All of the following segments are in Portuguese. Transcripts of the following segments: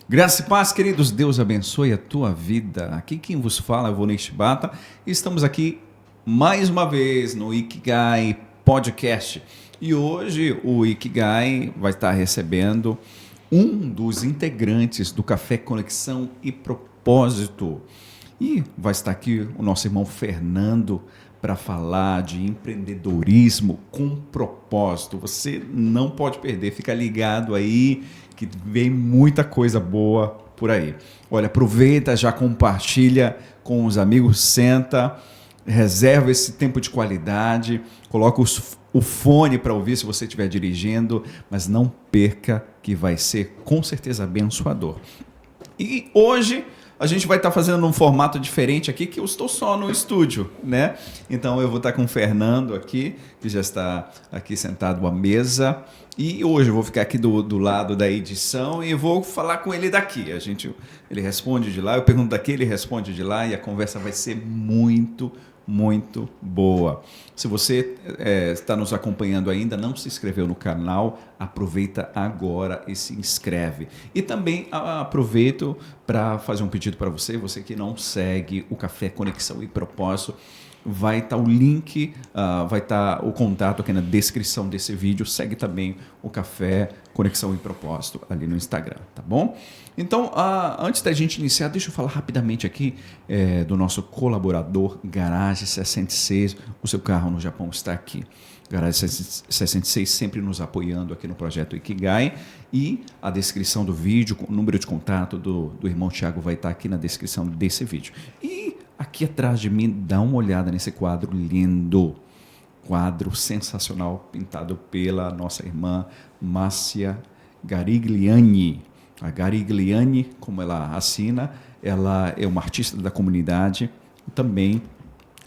Graça e paz, queridos, Deus abençoe a tua vida. Aqui quem vos fala é o Vonei Shibata e estamos aqui mais uma vez no Ikigai Podcast. E hoje o Ikigai vai estar recebendo um dos integrantes do Café Conexão e Propósito. E vai estar aqui o nosso irmão Fernando para falar de empreendedorismo com propósito. Você não pode perder, fica ligado aí que vem muita coisa boa por aí. Olha, aproveita, já compartilha com os amigos, senta, reserva esse tempo de qualidade, coloca o fone para ouvir se você estiver dirigindo, mas não perca que vai ser com certeza abençoador. E hoje a gente vai estar fazendo um formato diferente aqui, que eu estou só no estúdio, né? Então eu vou estar com o Fernando aqui, que já está aqui sentado à mesa. E hoje eu vou ficar aqui do lado da edição e vou falar com ele daqui. Ele responde de lá, eu pergunto daqui, ele responde de lá e a conversa vai ser muito boa. Se você está nos acompanhando ainda, não se inscreveu no canal, aproveita agora e se inscreve. E também aproveito para fazer um pedido para você que não segue o Café Conexão e Propósito, vai estar o link, vai estar o contato aqui na descrição desse vídeo. Segue também o Café Conexão e Propósito ali no Instagram, tá bom? Então, antes da gente iniciar, deixa eu falar rapidamente aqui do nosso colaborador Garage 66. O seu carro no Japão está aqui. Garage 66 sempre nos apoiando aqui no projeto Ikigai. E a descrição do vídeo, o número de contato do irmão Thiago vai estar aqui na descrição desse vídeo. E aqui atrás de mim, dá uma olhada nesse quadro lindo. Quadro sensacional, pintado pela nossa irmã Márcia Garigliani. A Garigliani, como ela assina, ela é uma artista da comunidade, também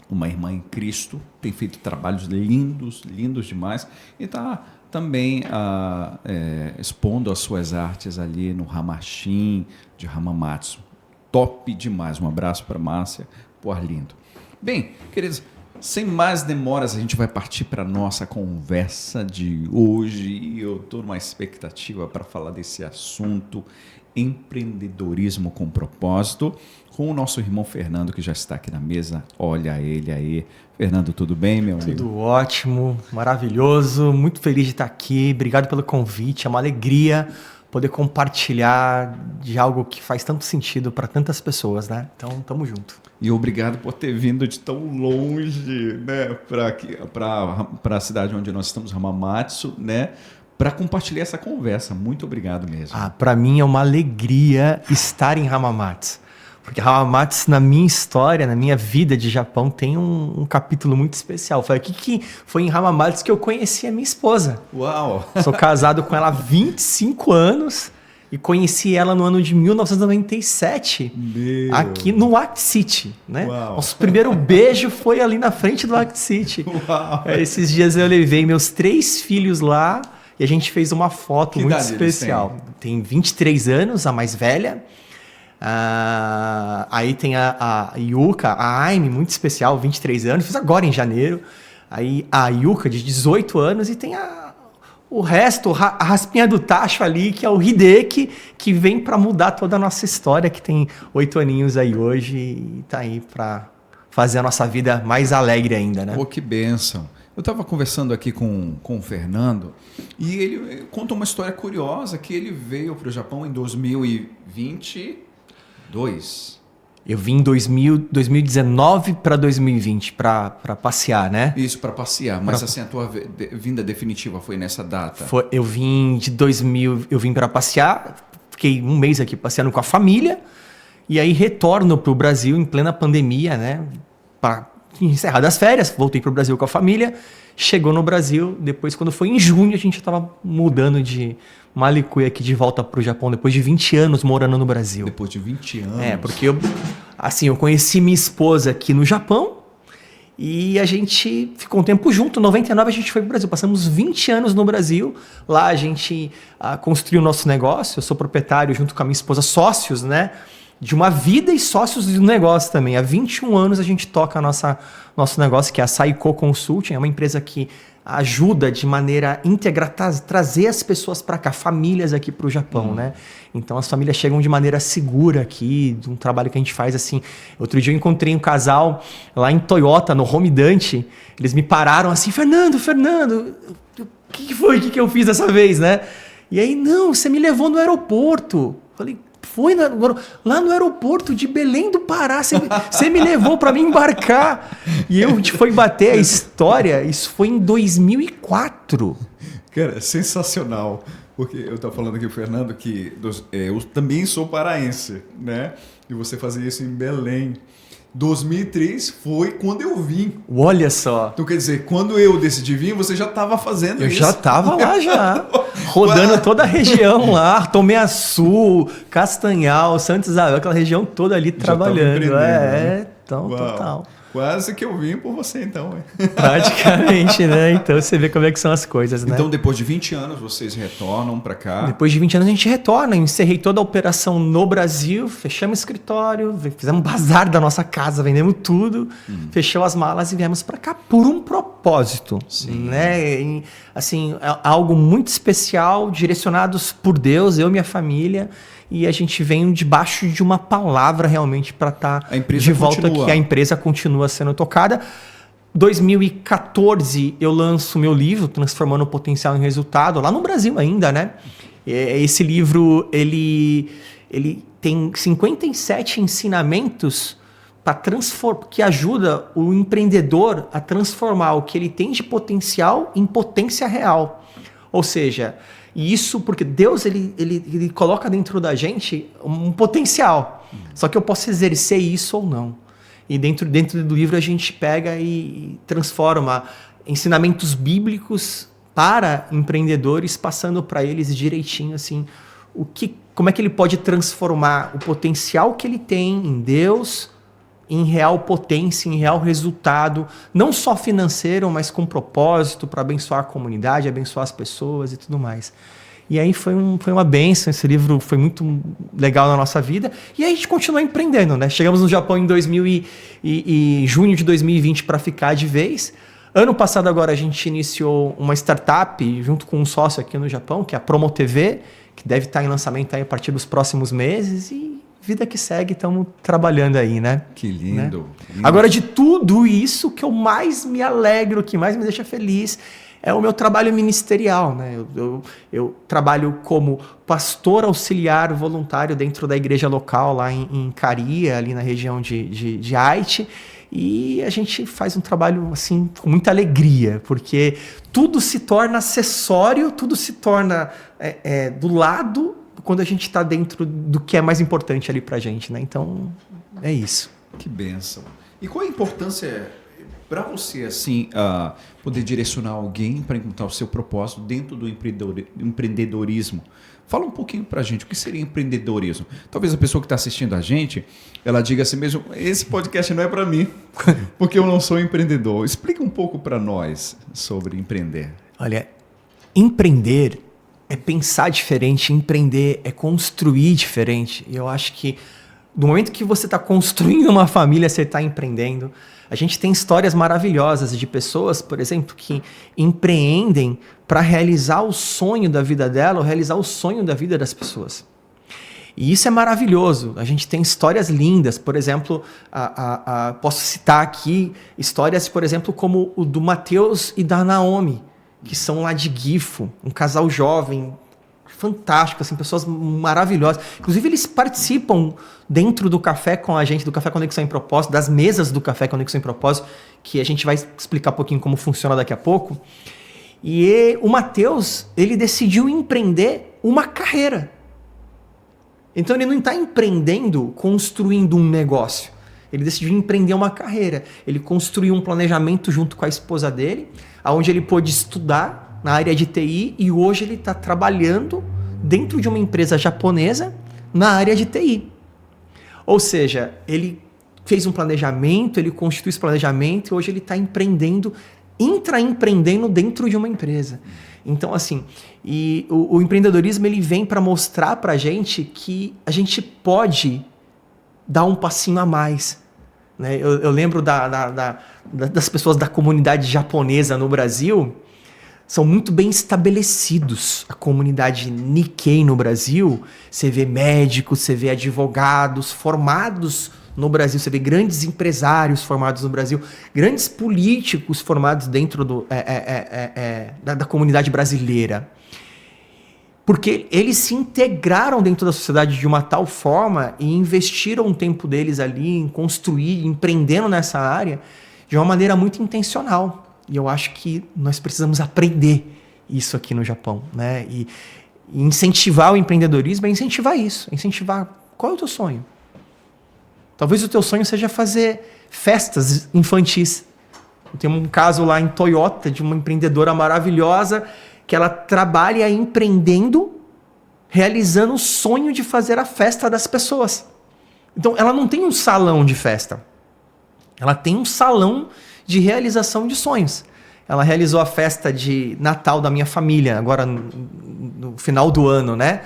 uma irmã em Cristo, tem feito trabalhos lindos demais, e está também expondo as suas artes ali no Hamashin de Hamamatsu. Top demais, um abraço para Márcia, por lindo. Bem, queridos, sem mais demoras, a gente vai partir para a nossa conversa de hoje e eu estou numa expectativa para falar desse assunto, empreendedorismo com propósito, com o nosso irmão Fernando, que já está aqui na mesa. Olha ele aí. Fernando, tudo bem, meu amigo? Tudo ótimo, maravilhoso, muito feliz de estar aqui. Obrigado pelo convite, é uma alegria poder compartilhar de algo que faz tanto sentido para tantas pessoas, né? Então, tamo junto. E obrigado por ter vindo de tão longe, né, para a cidade onde nós estamos, Hamamatsu, né, para compartilhar essa conversa. Muito obrigado mesmo. Para mim é uma alegria estar em Hamamatsu, porque Hamamatsu, na minha história, na minha vida de Japão, tem um capítulo muito especial. Foi aqui que foi em Hamamatsu que eu conheci a minha esposa. Uau! Sou casado com ela há 25 anos. E conheci ela no ano de 1997, aqui no Act City, né? Uau. Nosso primeiro beijo foi ali na frente do Act City. Uau. Esses dias eu levei meus 3 filhos lá e a gente fez uma foto Que muito idade especial. Tem 23 anos, a mais velha. Aí tem a Yuka, a Aime, muito especial, 23 anos. Fiz agora em janeiro. Aí a Yuka, de 18 anos, e tem o resto, a raspinha do tacho ali, que é o Hideki, que vem para mudar toda a nossa história, que tem 8 aninhos aí hoje e tá aí para fazer a nossa vida mais alegre ainda, né? Pô, que bênção. Eu estava conversando aqui com o Fernando e ele conta uma história curiosa, que ele veio para o Japão em 2022. Eu vim em 2019 para 2020 para passear, né? Isso, para passear. Mas assim, a tua vinda definitiva foi nessa data? Eu vim para passear, fiquei um mês aqui passeando com a família, e aí retorno para o Brasil em plena pandemia, né? Para encerrar as férias, voltei para o Brasil com a família, chegou no Brasil, depois quando foi em junho a gente estava mudando de Malicuia aqui de volta para o Japão, depois de 20 anos morando no Brasil. Depois de 20 anos? Porque eu conheci minha esposa aqui no Japão e a gente ficou um tempo junto. Em 99 a gente foi para o Brasil, passamos 20 anos no Brasil. Lá a gente construiu o nosso negócio, eu sou proprietário junto com a minha esposa, sócios, né? De uma vida e sócios do negócio também. Há 21 anos a gente toca nosso negócio, que é a Saiko Consulting, é uma empresa que ajuda de maneira íntegra trazer as pessoas para cá, famílias aqui para o Japão, né? Então as famílias chegam de maneira segura aqui, de um trabalho que a gente faz assim. Outro dia eu encontrei um casal lá em Toyota, no Home Dante, eles me pararam assim, Fernando, o que foi que eu fiz dessa vez, né? E aí, não, você me levou no aeroporto. Falei, foi lá no aeroporto de Belém do Pará, você me levou para me embarcar. E a gente foi bater a história, isso foi em 2004. Cara, sensacional. Porque eu estava falando aqui com o Fernando que eu também sou paraense, né? E você fazia isso em Belém. 2003 foi quando eu vim. Olha só. Então, quer dizer, quando eu decidi vir, você já estava fazendo isso. Eu já estava lá já. Rodando toda a região lá. Tomeaçu, Castanhal, Santa Isabel, aquela região toda ali já trabalhando. Então, uau. Total. Quase que eu vim por você, então. Praticamente, né? Então você vê como é que são as coisas, né? Então, depois de 20 anos, vocês retornam para cá? Depois de 20 anos, a gente retorna. Encerrei toda a operação no Brasil, fechamos o escritório, fizemos um bazar da nossa casa, vendemos tudo, fechamos as malas e viemos para cá por um propósito. Sim. Né? E, assim, algo muito especial, direcionados por Deus, eu e minha família. E a gente vem debaixo de uma palavra realmente para estar de volta aqui. A empresa continua sendo tocada. 2014 eu lanço meu livro, Transformando o Potencial em Resultado, lá no Brasil ainda, né? Esse livro, ele tem 57 ensinamentos que ajuda o empreendedor a transformar o que ele tem de potencial em potência real. Ou seja... E isso porque Deus ele coloca dentro da gente um potencial. Só que eu posso exercer isso ou não. E dentro do livro a gente pega e transforma ensinamentos bíblicos para empreendedores, passando para eles direitinho assim, como é que ele pode transformar o potencial que ele tem em Deus em real potência, em real resultado, não só financeiro, mas com propósito para abençoar a comunidade, abençoar as pessoas e tudo mais. E aí foi uma bênção, esse livro foi muito legal na nossa vida. E aí a gente continuou empreendendo, né? Chegamos no Japão em junho de 2020 para ficar de vez. Ano passado agora a gente iniciou uma startup junto com um sócio aqui no Japão, que é a Promo TV, que deve estar em lançamento aí a partir dos próximos meses e vida que segue, estamos trabalhando aí, né? Que lindo, né? Lindo. Agora, de tudo isso, que eu mais me alegro, que mais me deixa feliz, é o meu trabalho ministerial, né? Eu trabalho como pastor auxiliar voluntário dentro da igreja local, lá em Caria, ali na região de Aichi, e a gente faz um trabalho assim com muita alegria, porque tudo se torna acessório, tudo se torna do lado quando a gente está dentro do que é mais importante ali pra gente, né? Então, é isso. Que bênção. E qual a importância para você, assim, poder direcionar alguém para encontrar o seu propósito dentro do empreendedorismo? Fala um pouquinho pra gente, o que seria empreendedorismo? Talvez a pessoa que está assistindo a gente, ela diga assim mesmo, esse podcast não é para mim, porque eu não sou empreendedor. Explica um pouco para nós sobre empreender. Olha, empreender é pensar diferente, empreender é construir diferente. E eu acho que no momento que você está construindo uma família, você está empreendendo. A gente tem histórias maravilhosas de pessoas, por exemplo, que empreendem para realizar o sonho da vida dela ou realizar o sonho da vida das pessoas. E isso é maravilhoso. A gente tem histórias lindas. Por exemplo, posso citar aqui histórias, por exemplo, como o do Mateus e da Naomi, que são lá de Gifu, um casal jovem, fantástico, assim, pessoas maravilhosas. Inclusive, eles participam dentro do café com a gente, do Café Conexão em Propósito, das mesas do Café Conexão em Propósito, que a gente vai explicar um pouquinho como funciona daqui a pouco. E o Mateus, ele decidiu empreender uma carreira. Então, ele não está empreendendo, construindo um negócio. Ele decidiu empreender uma carreira. Ele construiu um planejamento junto com a esposa dele, onde ele pôde estudar na área de TI e hoje ele está trabalhando dentro de uma empresa japonesa na área de TI. Ou seja, ele fez um planejamento, ele constituiu esse planejamento e hoje ele está empreendendo, intraempreendendo dentro de uma empresa. Então, assim, o empreendedorismo ele vem para mostrar para a gente que a gente pode dar um passinho a mais. Né? Eu lembro das pessoas da comunidade japonesa no Brasil, são muito bem estabelecidos. A comunidade Nikkei no Brasil, você vê médicos, você vê advogados formados no Brasil, você vê grandes empresários formados no Brasil, grandes políticos formados dentro da comunidade brasileira. Porque eles se integraram dentro da sociedade de uma tal forma e investiram o tempo deles ali em construir, empreendendo nessa área de uma maneira muito intencional. E eu acho que nós precisamos aprender isso aqui no Japão, né? E incentivar o empreendedorismo é incentivar isso. Incentivar qual é o teu sonho? Talvez o teu sonho seja fazer festas infantis. Tem um caso lá em Toyota de uma empreendedora maravilhosa que ela trabalha empreendendo, realizando o sonho de fazer a festa das pessoas. Então, ela não tem um salão de festa. Ela tem um salão de realização de sonhos. Ela realizou a festa de Natal da minha família, agora no final do ano, né?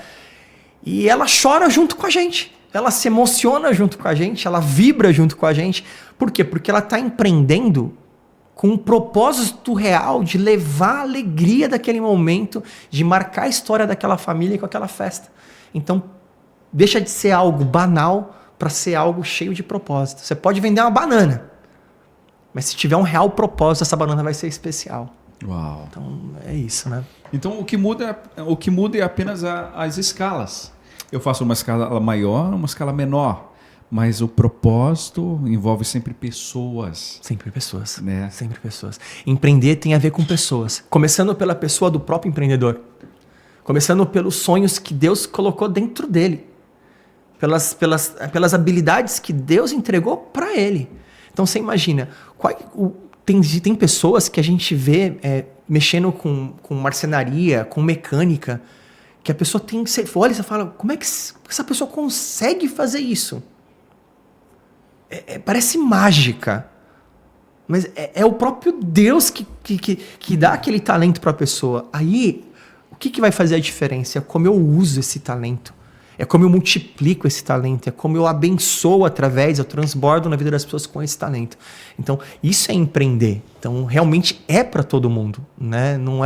E ela chora junto com a gente. Ela se emociona junto com a gente, ela vibra junto com a gente. Por quê? Porque ela está empreendendo com um propósito real de levar a alegria daquele momento, de marcar a história daquela família com aquela festa. Então, deixa de ser algo banal para ser algo cheio de propósito. Você pode vender uma banana, mas se tiver um real propósito, essa banana vai ser especial. Uau. Então, é isso, né? Então, o que muda é apenas as escalas. Eu faço uma escala maior, uma escala menor. Mas o propósito envolve sempre pessoas. Sempre pessoas. Né? Sempre pessoas. Empreender tem a ver com pessoas. Começando pela pessoa do próprio empreendedor. Começando pelos sonhos que Deus colocou dentro dele. Pelas habilidades que Deus entregou para ele. Então você imagina, tem pessoas que a gente vê mexendo com marcenaria, com mecânica, que a pessoa tem. Você olha e você fala, como é que essa pessoa consegue fazer isso? Parece mágica, mas é o próprio Deus que dá aquele talento para a pessoa. Aí, o que vai fazer a diferença? É como eu uso esse talento, é como eu multiplico esse talento, é como eu abençoo eu transbordo na vida das pessoas com esse talento. Então, isso é empreender. Então, realmente é para todo mundo, né? Não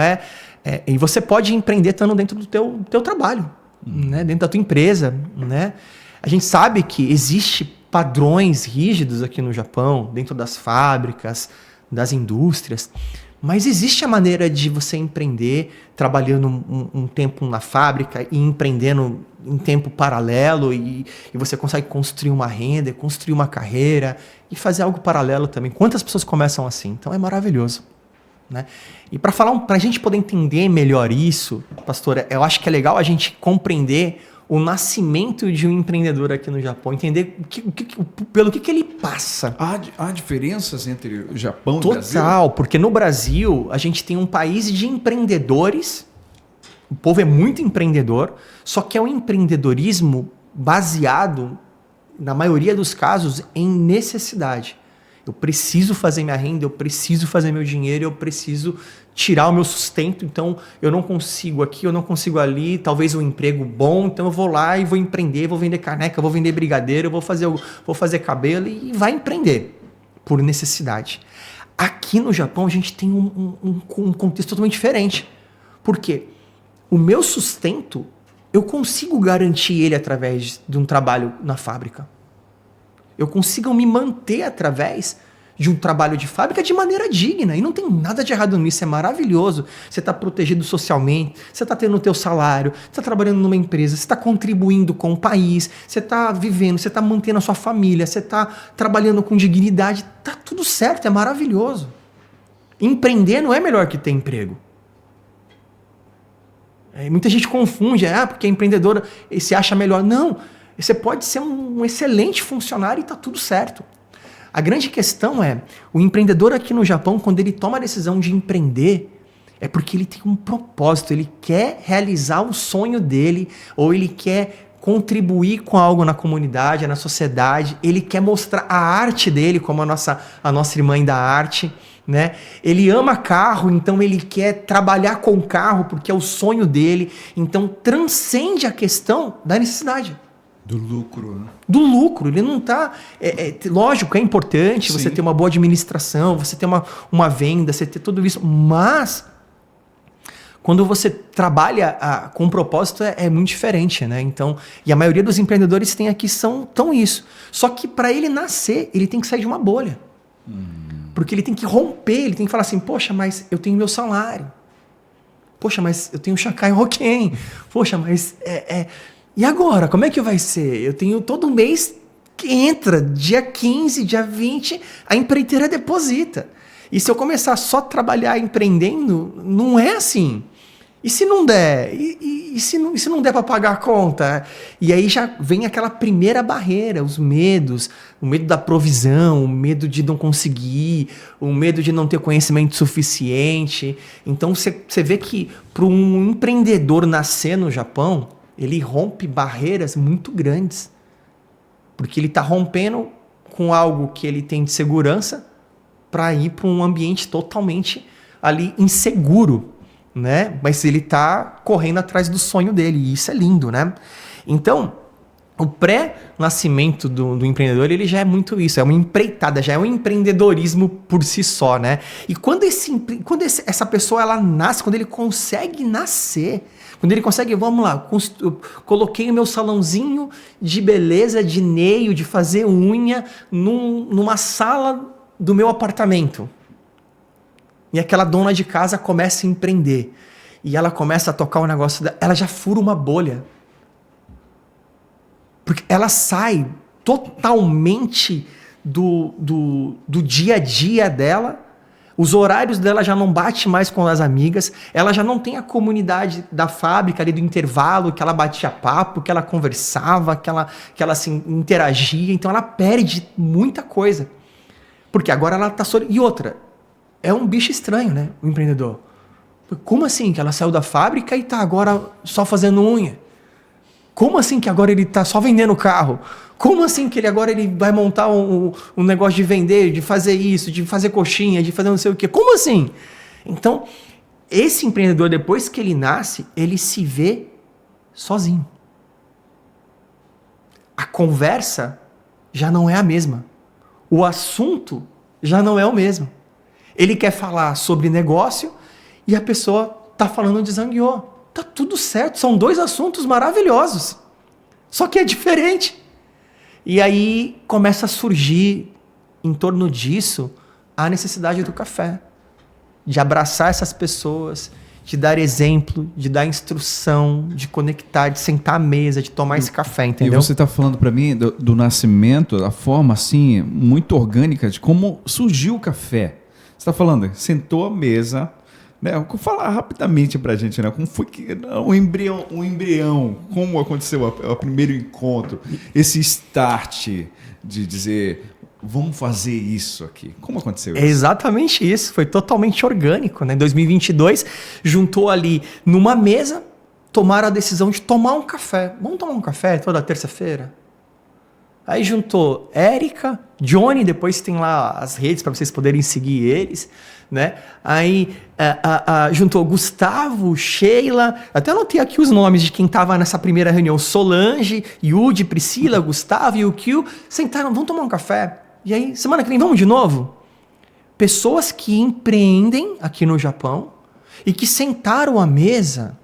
e você pode empreender estando dentro do teu trabalho, né? Dentro da tua empresa, né? A gente sabe que existe padrões rígidos aqui no Japão, dentro das fábricas, das indústrias, mas existe a maneira de você empreender trabalhando um tempo na fábrica e empreendendo em tempo paralelo e você consegue construir uma renda, construir uma carreira e fazer algo paralelo também. Quantas pessoas começam assim? Então é maravilhoso, né? E para a gente poder entender melhor isso, pastora, eu acho que é legal a gente compreender o nascimento de um empreendedor aqui no Japão, entender pelo que ele passa. Há diferenças entre o Japão e o Brasil? Total, porque no Brasil a gente tem um país de empreendedores, o povo é muito empreendedor, só que é um empreendedorismo baseado, na maioria dos casos, em necessidade. Eu preciso fazer minha renda, eu preciso fazer meu dinheiro, eu preciso tirar o meu sustento, então eu não consigo aqui, eu não consigo ali, talvez um emprego bom, então eu vou lá e vou empreender, vou vender caneca, vou vender brigadeiro, vou fazer cabelo e vai empreender por necessidade. Aqui no Japão a gente tem um contexto totalmente diferente. Por quê? O meu sustento, eu consigo garantir ele através de um trabalho na fábrica. Eu consigo me manter através de um trabalho de fábrica de maneira digna. E não tem nada de errado nisso, é maravilhoso. Você está protegido socialmente, você está tendo o teu salário, você está trabalhando numa empresa, você está contribuindo com o país, você está vivendo, você está mantendo a sua família, você está trabalhando com dignidade. Está tudo certo, é maravilhoso. Empreender não é melhor que ter emprego. Muita gente confunde, porque empreendedor se acha melhor. Não, você pode ser um excelente funcionário e está tudo certo. A grande questão é, o empreendedor aqui no Japão, quando ele toma a decisão de empreender, é porque ele tem um propósito, ele quer realizar o sonho dele, ou ele quer contribuir com algo na comunidade, na sociedade, ele quer mostrar a arte dele, como a nossa irmã da arte, né? Ele ama carro, então ele quer trabalhar com carro, porque é o sonho dele, então transcende a questão da necessidade. Do lucro, né? Do lucro, ele não está... lógico, é importante você ter uma boa administração, você ter uma venda, você ter tudo isso, mas quando você trabalha com um propósito é muito diferente, né? Então, e a maioria dos empreendedores que tem aqui tão isso. Só que para ele nascer, ele tem que sair de uma bolha. Porque ele tem que romper, ele tem que falar assim, poxa, mas eu tenho meu salário. Poxa, mas eu tenho Shakai Hoken. Poxa, mas... E agora? Como é que vai ser? Eu tenho todo mês que entra, dia 15, dia 20, a empreiteira deposita. E se eu começar só a trabalhar empreendendo, não é assim. E se não der? E se não der para pagar a conta? E aí já vem aquela primeira barreira, os medos, o medo da provisão, o medo de não conseguir, o medo de não ter conhecimento suficiente. Então você vê que para um empreendedor nascer no Japão, ele rompe barreiras muito grandes. Porque ele está rompendo com algo que ele tem de segurança para ir para um ambiente totalmente ali inseguro, né? Mas ele está correndo atrás do sonho dele, e isso é lindo, né? Então, o pré-nascimento do empreendedor, ele já é muito isso, é uma empreitada, já é um empreendedorismo por si só, né? E quando essa pessoa ela nasce, quando ele consegue nascer, quando ele consegue, vamos lá, eu coloquei o meu salãozinho de beleza, de nail, de fazer unha, numa sala do meu apartamento. E aquela dona de casa começa a empreender. E ela começa a tocar o negócio dela, ela já fura uma bolha. Porque ela sai totalmente do dia a dia dela, os horários dela já não batem mais com as amigas, ela já não tem a comunidade da fábrica ali do intervalo, que ela batia papo, que ela conversava, que ela assim, interagia, então ela perde muita coisa. Porque agora ela está E outra, é um bicho estranho, né? O empreendedor. Como assim que ela saiu da fábrica e está agora só fazendo unha? Como assim que agora ele está só vendendo carro? Como assim que agora ele vai montar um negócio de vender, de fazer isso, de fazer coxinha, de fazer não sei o quê? Como assim? Então, esse empreendedor, depois que ele nasce, ele se vê sozinho. A conversa já não é a mesma. O assunto já não é o mesmo. Ele quer falar sobre negócio e a pessoa está falando de Zangueô. Tá tudo certo, são dois assuntos maravilhosos. Só que é diferente. E aí começa a surgir, em torno disso, a necessidade do café. De abraçar essas pessoas, de dar exemplo, de dar instrução, de conectar, de sentar à mesa, de tomar esse café, entendeu? E você está falando para mim do nascimento, da forma assim, muito orgânica de como surgiu o café. Você está falando, sentou à mesa... Fala rapidamente pra gente, né? Como foi que o embrião, como aconteceu o primeiro encontro, esse start de dizer, vamos fazer isso aqui. Como aconteceu isso? É exatamente isso, foi totalmente orgânico, né? Em 2022, juntou ali numa mesa, tomaram a decisão de tomar um café. Vamos tomar um café toda terça-feira? Aí juntou Érica, Johnny, depois tem lá as redes para vocês poderem seguir eles, né? Aí juntou Gustavo, Sheila, até anotei aqui os nomes de quem estava nessa primeira reunião, Solange, Yudi, Priscila, Gustavo e o Kio, sentaram, vamos tomar um café. E aí, semana que vem, vamos de novo? Pessoas que empreendem aqui no Japão e que sentaram à mesa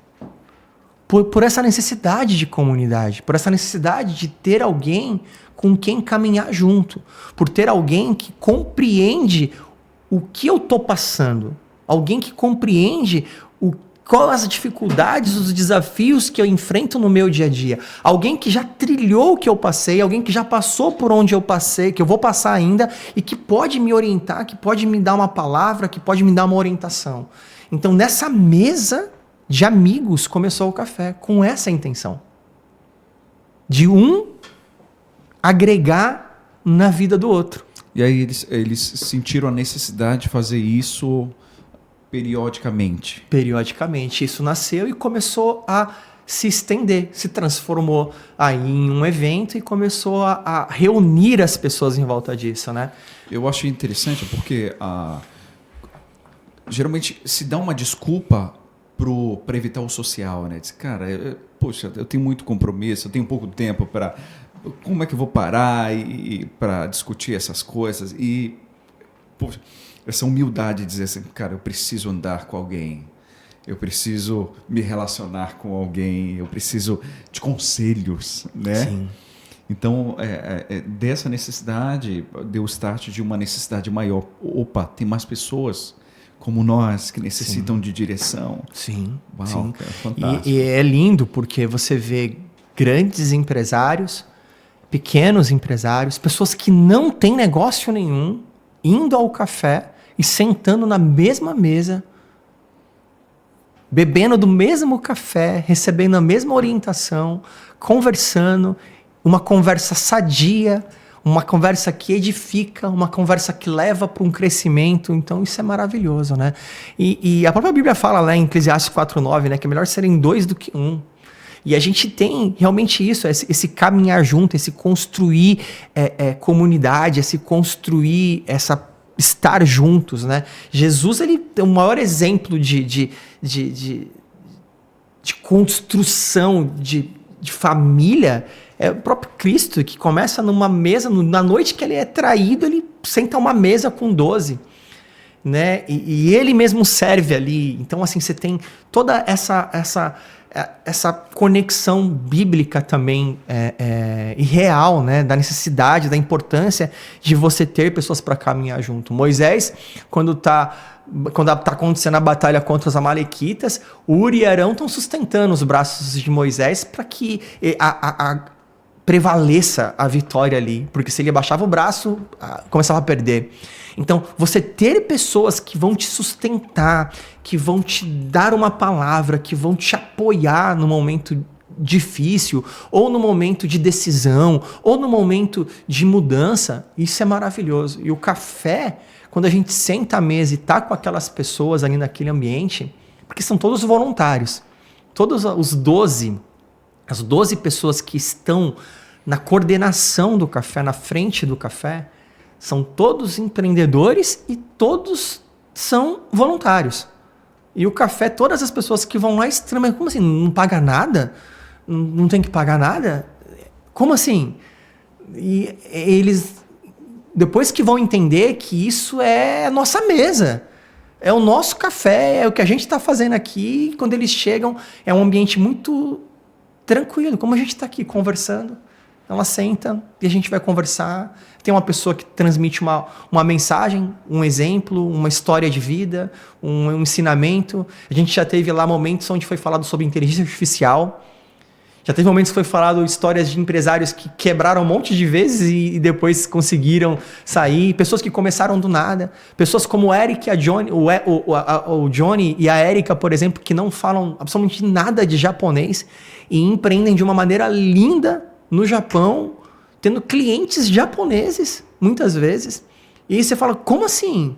por essa necessidade de comunidade, por essa necessidade de ter alguém com quem caminhar junto, por ter alguém que compreende o que eu estou passando, alguém que compreende quais as dificuldades, os desafios que eu enfrento no meu dia a dia, alguém que já trilhou o que eu passei, alguém que já passou por onde eu passei, que eu vou passar ainda e que pode me orientar, que pode me dar uma palavra, que pode me dar uma orientação. Então, nessa mesa de amigos começou o café com essa intenção. De agregar na vida do outro. E aí eles sentiram a necessidade de fazer isso periodicamente. Periodicamente. Isso nasceu e começou a se estender, se transformou aí em um evento e começou a reunir as pessoas em volta disso, né? Eu acho interessante porque geralmente se dá uma desculpa para evitar o social, né? Diz, cara, poxa, eu tenho muito compromisso, eu tenho pouco tempo para... Como é que eu vou parar para discutir essas coisas? E, poxa, essa humildade de dizer assim, cara, eu preciso andar com alguém. eu preciso me relacionar com alguém, eu preciso de conselhos, né? Sim. Então, dessa necessidade, deu o start de uma necessidade maior. Opa, tem mais pessoas como nós que necessitam de direção. Sim, Uau, sim. cara, fantástico. E é lindo porque você vê grandes empresários, pequenos empresários, pessoas que não têm negócio nenhum, indo ao café e sentando na mesma mesa, bebendo do mesmo café, recebendo a mesma orientação, conversando, uma conversa sadia, uma conversa que edifica, uma conversa que leva para um crescimento. Então isso é maravilhoso, né? E a própria Bíblia fala lá em Eclesiastes 4:9, né, que é melhor serem dois do que um. E a gente tem realmente isso, esse caminhar junto, esse construir comunidade, esse construir estar juntos, né? Jesus, ele é o maior exemplo de construção de família. É o próprio Cristo, que começa numa mesa, na noite que ele é traído, ele senta a uma mesa com 12, né? E ele mesmo serve ali. Então, assim, você tem toda essa conexão bíblica também e real, né? Da necessidade, da importância de você ter pessoas para caminhar junto. Moisés, quando tá acontecendo a batalha contra os amalequitas, Uri e Arão estão sustentando os braços de Moisés para que prevaleça a vitória ali, porque se ele abaixava o braço, começava a perder. Então, você ter pessoas que vão te sustentar, que vão te dar uma palavra, que vão te apoiar no momento difícil, ou no momento de decisão, ou no momento de mudança, isso é maravilhoso. E o café, quando a gente senta à mesa e tá com aquelas pessoas ali naquele ambiente, porque são todos voluntários, todos as 12 pessoas que estão na coordenação do café, na frente do café, são todos empreendedores e todos são voluntários. E o café, todas as pessoas que vão lá extremamente, como assim? Não paga nada? Não tem que pagar nada? Como assim? E eles, depois que vão entender que isso é a nossa mesa, é o nosso café, é o que a gente está fazendo aqui, quando eles chegam, é um ambiente muito tranquilo, como a gente está aqui conversando. Ela senta e a gente vai conversar. Tem uma pessoa que transmite uma mensagem, um exemplo, uma história de vida, um ensinamento. A gente já teve lá momentos onde foi falado sobre inteligência artificial. Já teve momentos que foi falado histórias de empresários que quebraram um monte de vezes e depois conseguiram sair. Pessoas que começaram do nada. Pessoas como o Eric e a Johnny, o Johnny e a Erika, por exemplo, que não falam absolutamente nada de japonês e empreendem de uma maneira linda no Japão, tendo clientes japoneses, muitas vezes. E aí você fala, como assim?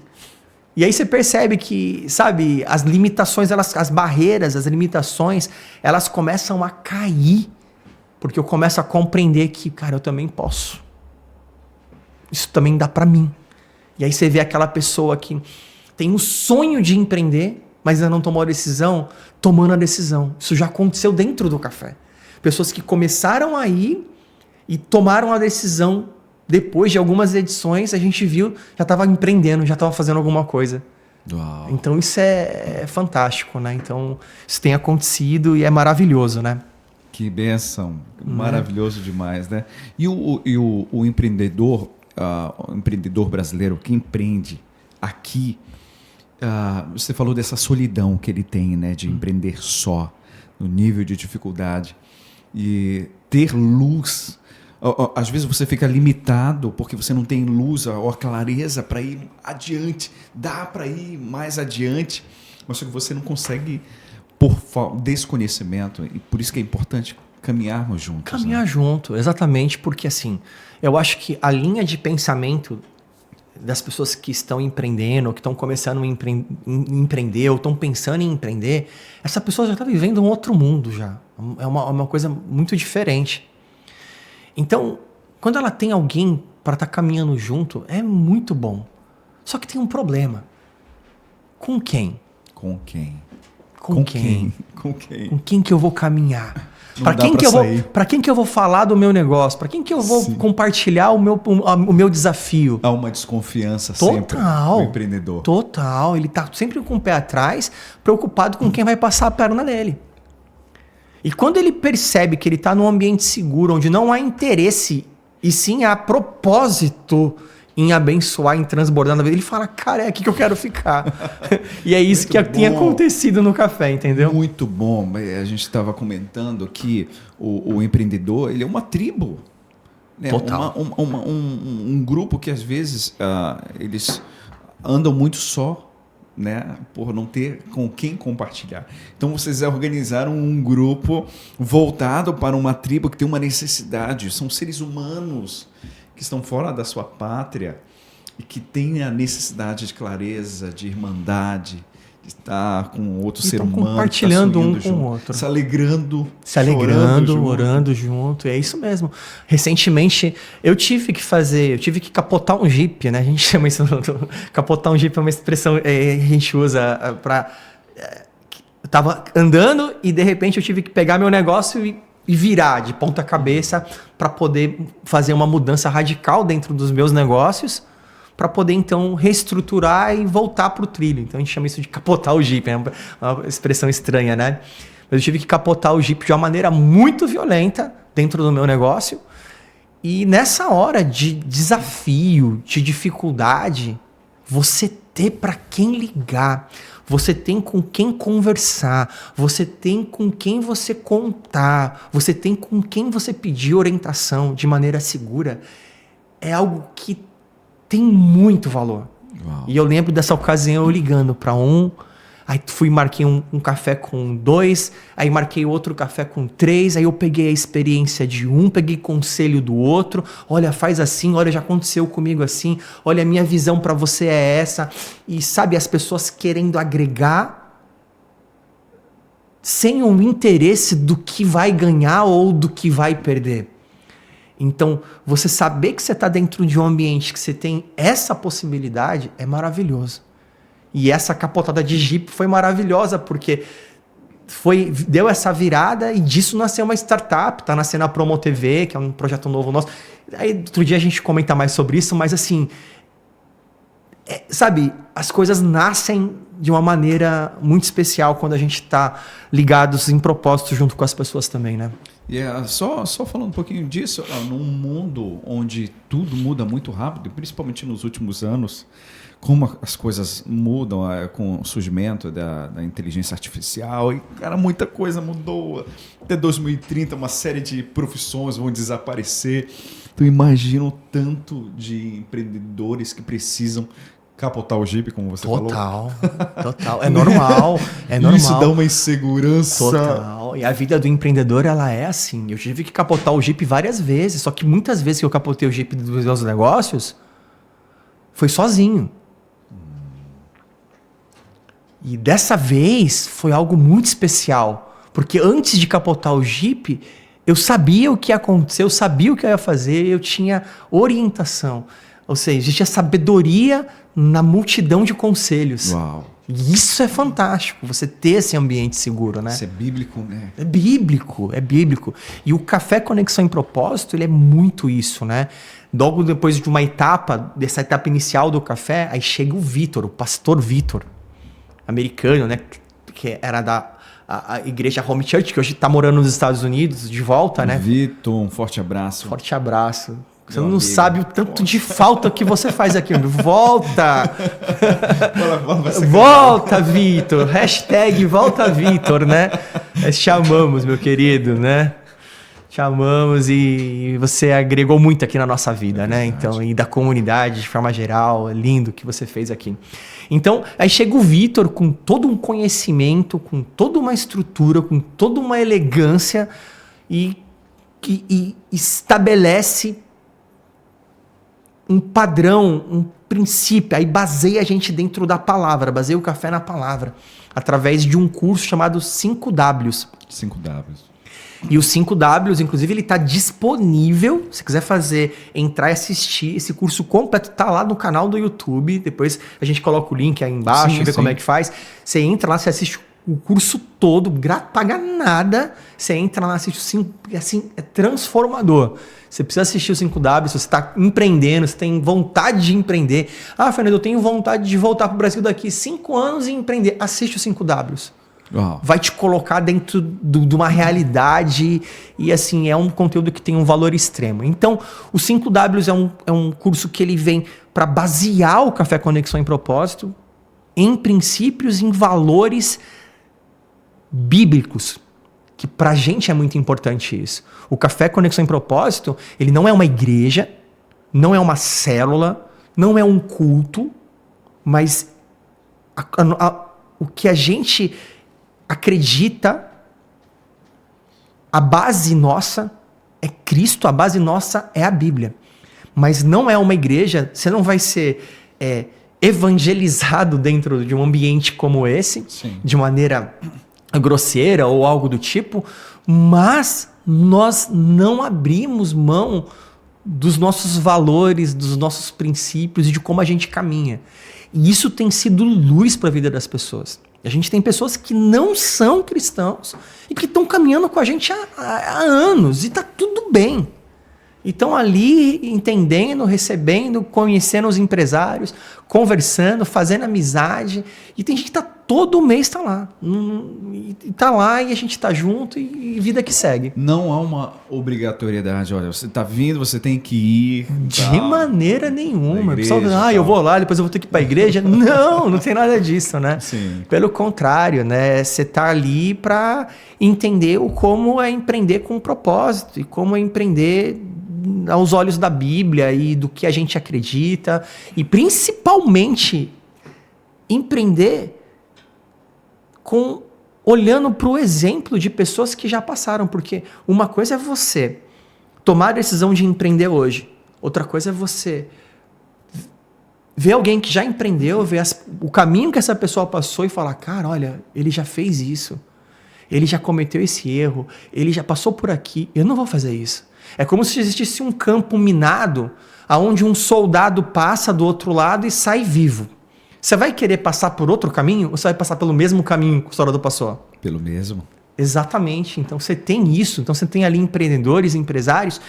E aí você percebe que, sabe, as limitações, as barreiras, as limitações, elas começam a cair. Porque eu começo a compreender que, cara, eu também posso. Isso também dá pra mim. E aí você vê aquela pessoa que tem um sonho de empreender, mas ainda não tomou a decisão, tomando a decisão. Isso já aconteceu dentro do café. Pessoas que começaram a ir e tomaram a decisão. Depois de algumas edições, a gente viu, já estava empreendendo, já estava fazendo alguma coisa. Uau. Então isso é fantástico, né? Então isso tem acontecido e é maravilhoso, né? Que bênção. Maravilhoso demais, né? E o empreendedor, o empreendedor brasileiro que empreende aqui, você falou dessa solidão que ele tem, né? De empreender só, no nível de dificuldade. E ter luz. Às vezes você fica limitado porque você não tem luz ou a clareza para ir adiante. Dá para ir mais adiante, mas só que você não consegue por desconhecimento. E por isso que é importante caminharmos juntos. Caminhar junto, exatamente, porque assim, eu acho que a linha de pensamento das pessoas que estão empreendendo, ou que estão começando a empreender, ou estão pensando em empreender, essa pessoa já está vivendo um outro mundo já. É uma coisa muito diferente. Então, quando ela tem alguém para estar caminhando junto, é muito bom. Só que tem um problema. Com quem? Com quem? Com quem? Com quem? Com quem que eu vou caminhar? Para quem que eu vou falar do meu negócio? Para quem que eu vou compartilhar o meu desafio? Há uma desconfiança sempre do empreendedor. Total. Ele tá sempre com o pé atrás, preocupado com quem vai passar a perna nele. E quando ele percebe que ele está num ambiente seguro, onde não há interesse, e sim há propósito em abençoar, em transbordar na vida, ele fala, cara, é aqui que eu quero ficar. E é isso que tem acontecido no café, entendeu? Muito bom. A gente estava comentando que o empreendedor, ele é uma tribo. Né? Total. Um grupo que às vezes eles andam muito só, né? Por não ter com quem compartilhar. Então vocês organizaram um grupo voltado para uma tribo que tem uma necessidade. São seres humanos que estão fora da sua pátria e que têm a necessidade de clareza, de irmandade, de estar com outro ser humano, compartilhando um com o outro, se alegrando, orando junto. É isso mesmo. Recentemente eu tive que capotar um Jeep, né? A gente chama isso capotar um Jeep, é uma expressão a gente usa para eu tava andando e de repente eu tive que pegar meu negócio e virar de ponta cabeça para poder fazer uma mudança radical dentro dos meus negócios, para poder então reestruturar e voltar para o trilho. Então a gente chama isso de capotar o Jeep, é uma expressão estranha, né? Mas eu tive que capotar o Jeep de uma maneira muito violenta dentro do meu negócio. E nessa hora de desafio, de dificuldade, você ter para quem ligar, você tem com quem conversar, você tem com quem você contar, você tem com quem você pedir orientação de maneira segura, é algo que tem muito valor. Uau. E eu lembro dessa ocasião eu ligando para aí marquei um café com 2, aí marquei outro café com 3, aí eu peguei a experiência de peguei conselho do outro, olha, faz assim, olha, já aconteceu comigo assim, olha, a minha visão para você é essa, e sabe, as pessoas querendo agregar sem um interesse do que vai ganhar ou do que vai perder. Então, você saber que você está dentro de um ambiente que você tem essa possibilidade é maravilhoso. E essa capotada de Jeep foi maravilhosa, porque deu essa virada e disso nasceu uma startup, tá nascendo a Promo TV, que é um projeto novo nosso. Aí outro dia a gente comenta mais sobre isso, mas assim, sabe, as coisas nascem de uma maneira muito especial quando a gente está ligados em propósito junto com as pessoas também, né? E só falando um pouquinho disso, num mundo onde tudo muda muito rápido, principalmente nos últimos anos, como as coisas mudam com o surgimento da inteligência artificial, e, cara, muita coisa mudou. Até 2030, uma série de profissões vão desaparecer. Então, imagina o tanto de empreendedores que precisam capotar o Jeep, como você falou. Total. É normal. Isso dá uma insegurança. Total. E a vida do empreendedor, ela é assim. Eu tive que capotar o Jeep várias vezes, só que muitas vezes que eu capotei o Jeep dos meus negócios, foi sozinho. E dessa vez foi algo muito especial, porque antes de capotar o Jeep, eu sabia o que ia acontecer, eu sabia o que eu ia fazer, eu tinha orientação. Ou seja, existia sabedoria na multidão de conselhos. Uau. E isso é fantástico, você ter esse ambiente seguro, né? Isso é bíblico, né? É bíblico. E o Café Conexão em Propósito, ele é muito isso, né? Logo depois de uma etapa, dessa etapa inicial do café, aí chega o Vitor, o pastor Vitor, americano, né? Que era da a igreja Home Church, que hoje está morando nos Estados Unidos, de volta, né? Vitor, um forte abraço. Forte abraço. Você não sabe o tanto de falta que você faz aqui. Volta! Volta, Vitor! Hashtag volta, Vitor, né? Nós te amamos, meu querido, né? Te amamos e você agregou muito aqui na nossa vida, né? Então, e da comunidade, de forma geral, é lindo o que você fez aqui. Então, aí chega o Vitor com todo um conhecimento, com toda uma estrutura, com toda uma elegância e estabelece um padrão, um princípio, aí baseia a gente dentro da palavra, baseia o café na palavra, através de um curso chamado 5Ws. 5Ws. E o 5Ws, inclusive, ele está disponível, se quiser entrar e assistir, esse curso completo está lá no canal do YouTube, depois a gente coloca o link aí embaixo, vê como é que faz. Você entra lá, você assiste o curso todo, paga nada, você entra lá, assiste os 5, assim, é transformador. Você precisa assistir os 5W, se você está empreendendo, você tem vontade de empreender. Ah, Fernando, eu tenho vontade de voltar para o Brasil daqui 5 anos e empreender. Assiste os 5Ws. Uau. Vai te colocar dentro de uma realidade e assim, é um conteúdo que tem um valor extremo. Então, o 5Ws é um curso que ele vem para basear o Café Conexão em Propósito em princípios, em valores bíblicos, que pra gente é muito importante isso. O Café Conexão em Propósito, ele não é uma igreja, não é uma célula, não é um culto, mas o que a gente acredita, a base nossa é Cristo, a base nossa é a Bíblia. Mas não é uma igreja, você não vai ser evangelizado dentro de um ambiente como esse, sim, de maneira grosseira ou algo do tipo, mas nós não abrimos mão dos nossos valores, dos nossos princípios e de como a gente caminha. E isso tem sido luz para a vida das pessoas. A gente tem pessoas que não são cristãos e que estão caminhando com a gente há anos e está tudo bem. E estão ali entendendo, recebendo, conhecendo os empresários, conversando, fazendo amizade. E tem gente que todo mês está lá. Está lá e a gente está junto e vida que segue. Não há uma obrigatoriedade. Olha, você está vindo, você tem que ir. De maneira nenhuma. O pessoal diz, eu vou lá, depois eu vou ter que ir para a igreja. Não tem nada disso, né? Sim. Pelo contrário, né? Você está ali para entender como é empreender com um propósito e como é empreender aos olhos da Bíblia e do que a gente acredita, e principalmente empreender olhando para o exemplo de pessoas que já passaram, porque uma coisa é você tomar a decisão de empreender hoje, outra coisa é você ver alguém que já empreendeu, ver o caminho que essa pessoa passou e falar, cara, olha, ele já fez isso, ele já cometeu esse erro, ele já passou por aqui, eu não vou fazer isso. É como se existisse um campo minado onde um soldado passa do outro lado e sai vivo. Você vai querer passar por outro caminho ou você vai passar pelo mesmo caminho que o soldado passou? Pelo mesmo. Exatamente. Então você tem isso. Então você tem ali empreendedores, empresários